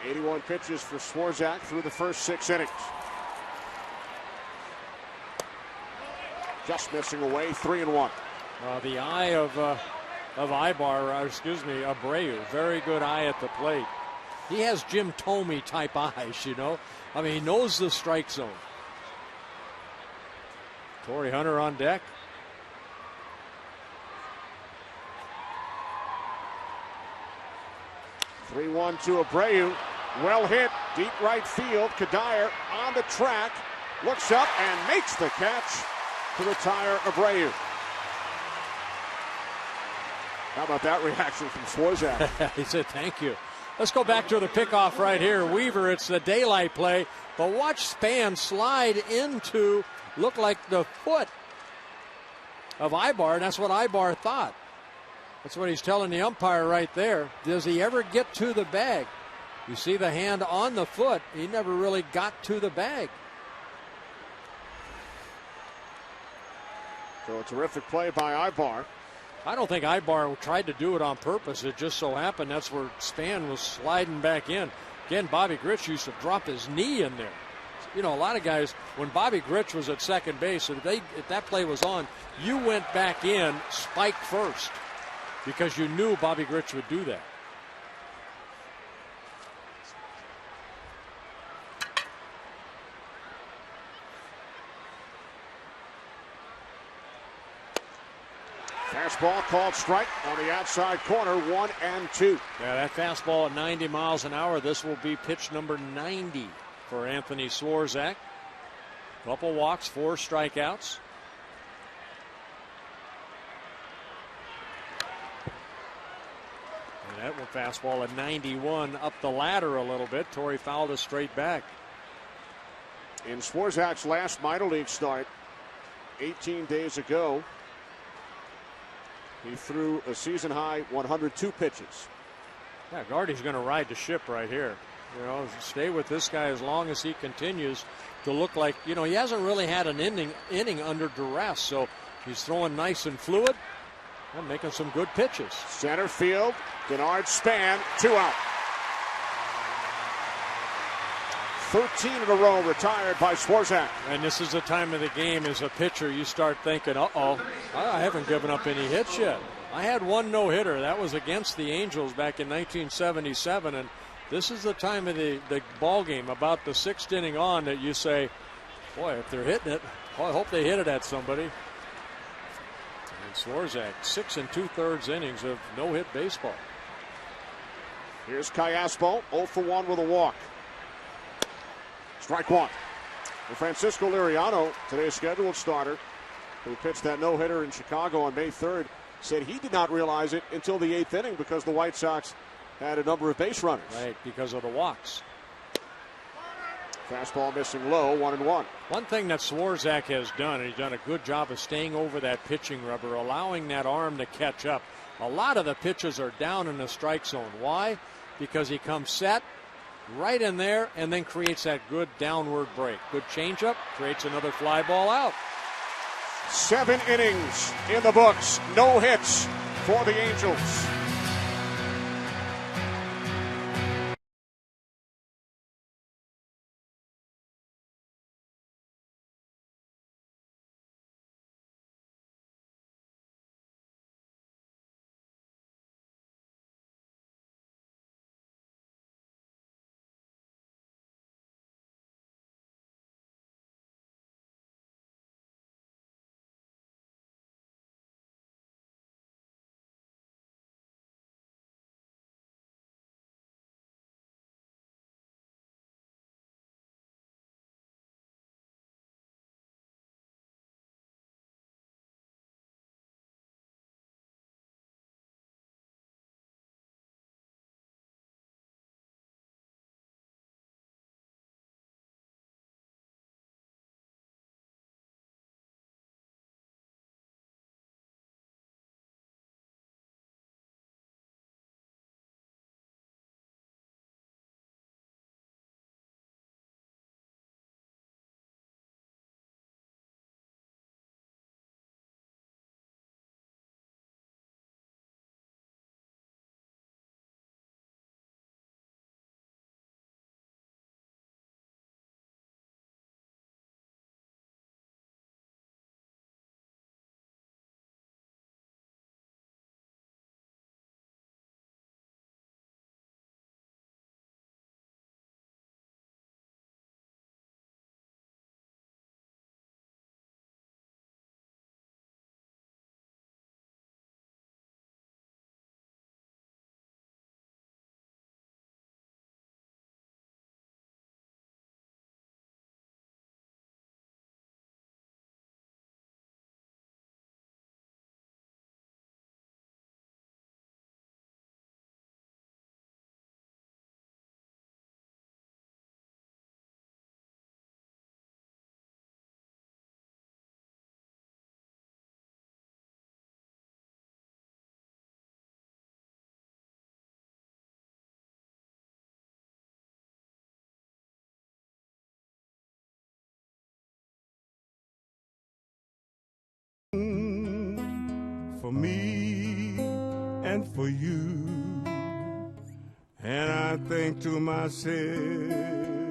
[SPEAKER 1] .81 pitches for Swarzak through the first 6 innings. Just missing away, 3-1.
[SPEAKER 2] The eye of Abreu, very good eye at the plate. He has Jim Thome type eyes, he knows the strike zone. Torrey Hunter on deck.
[SPEAKER 1] .3-1 to Abreu. Well hit, deep right field. Kadire on the track, looks up and makes the catch to retire Abreu. How about that reaction from Swarzak?
[SPEAKER 2] He said, thank you. Let's go back to the pickoff right here. Weaver, it's the daylight play, but watch Span slide into, look like the foot of Ibar, and that's what Ibar thought. That's what he's telling the umpire right there. Does he ever get to the bag? You see the hand on the foot. He never really got to the bag.
[SPEAKER 1] So a terrific play by Ibar.
[SPEAKER 2] I don't think Ibar tried to do it on purpose. It just so happened that's where Span was sliding back in. Again, Bobby Grich used to drop his knee in there. A lot of guys, when Bobby Grich was at second base, if that play was on, you went back in, spike first, because you knew Bobby Grich would do that.
[SPEAKER 1] Fastball called strike on the outside corner, 1-2.
[SPEAKER 2] Yeah, that fastball at 90 miles an hour. This will be pitch number 90 for Anthony Swarzak. Couple walks, 4 strikeouts. And that one fastball at 91 up the ladder a little bit. Torrey fouled it straight back.
[SPEAKER 1] In Swarzak's last minor league start 18 days ago, he threw a season-high 102 pitches.
[SPEAKER 2] Yeah, Gardy's going to ride the ship right here. Stay with this guy as long as he continues to look like, he hasn't really had an inning under duress, so he's throwing nice and fluid and making some good pitches.
[SPEAKER 1] Center field, Denard Span, 2 out. 13 in a row retired by Swarzak.
[SPEAKER 2] And this is the time of the game as a pitcher you start thinking, I haven't given up any hits yet. I had 1 no-hitter. That was against the Angels back in 1977. And this is the time of the ball game, about the 6th inning on, that you say, boy, if they're hitting it, I hope they hit it at somebody. And Swarzak, 6 2/3 innings of no-hit baseball.
[SPEAKER 1] Here's Callaspo, 0 for 1 with a walk. Strike 1. And Francisco Liriano, today's scheduled starter, who pitched that no-hitter in Chicago on May 3rd, said he did not realize it until the 8th inning because the White Sox had a number of base runners.
[SPEAKER 2] Right, because of the walks.
[SPEAKER 1] Fastball missing low, 1-1.
[SPEAKER 2] One thing that Swarzak has done, and he's done a good job of staying over that pitching rubber, allowing that arm to catch up. A lot of the pitches are down in the strike zone. Why? Because he comes set right in there and then creates that good downward break. Good changeup, creates another fly ball out.
[SPEAKER 1] 7 innings in the books. No hits for the Angels.
[SPEAKER 4] For me and for you, and I think to myself,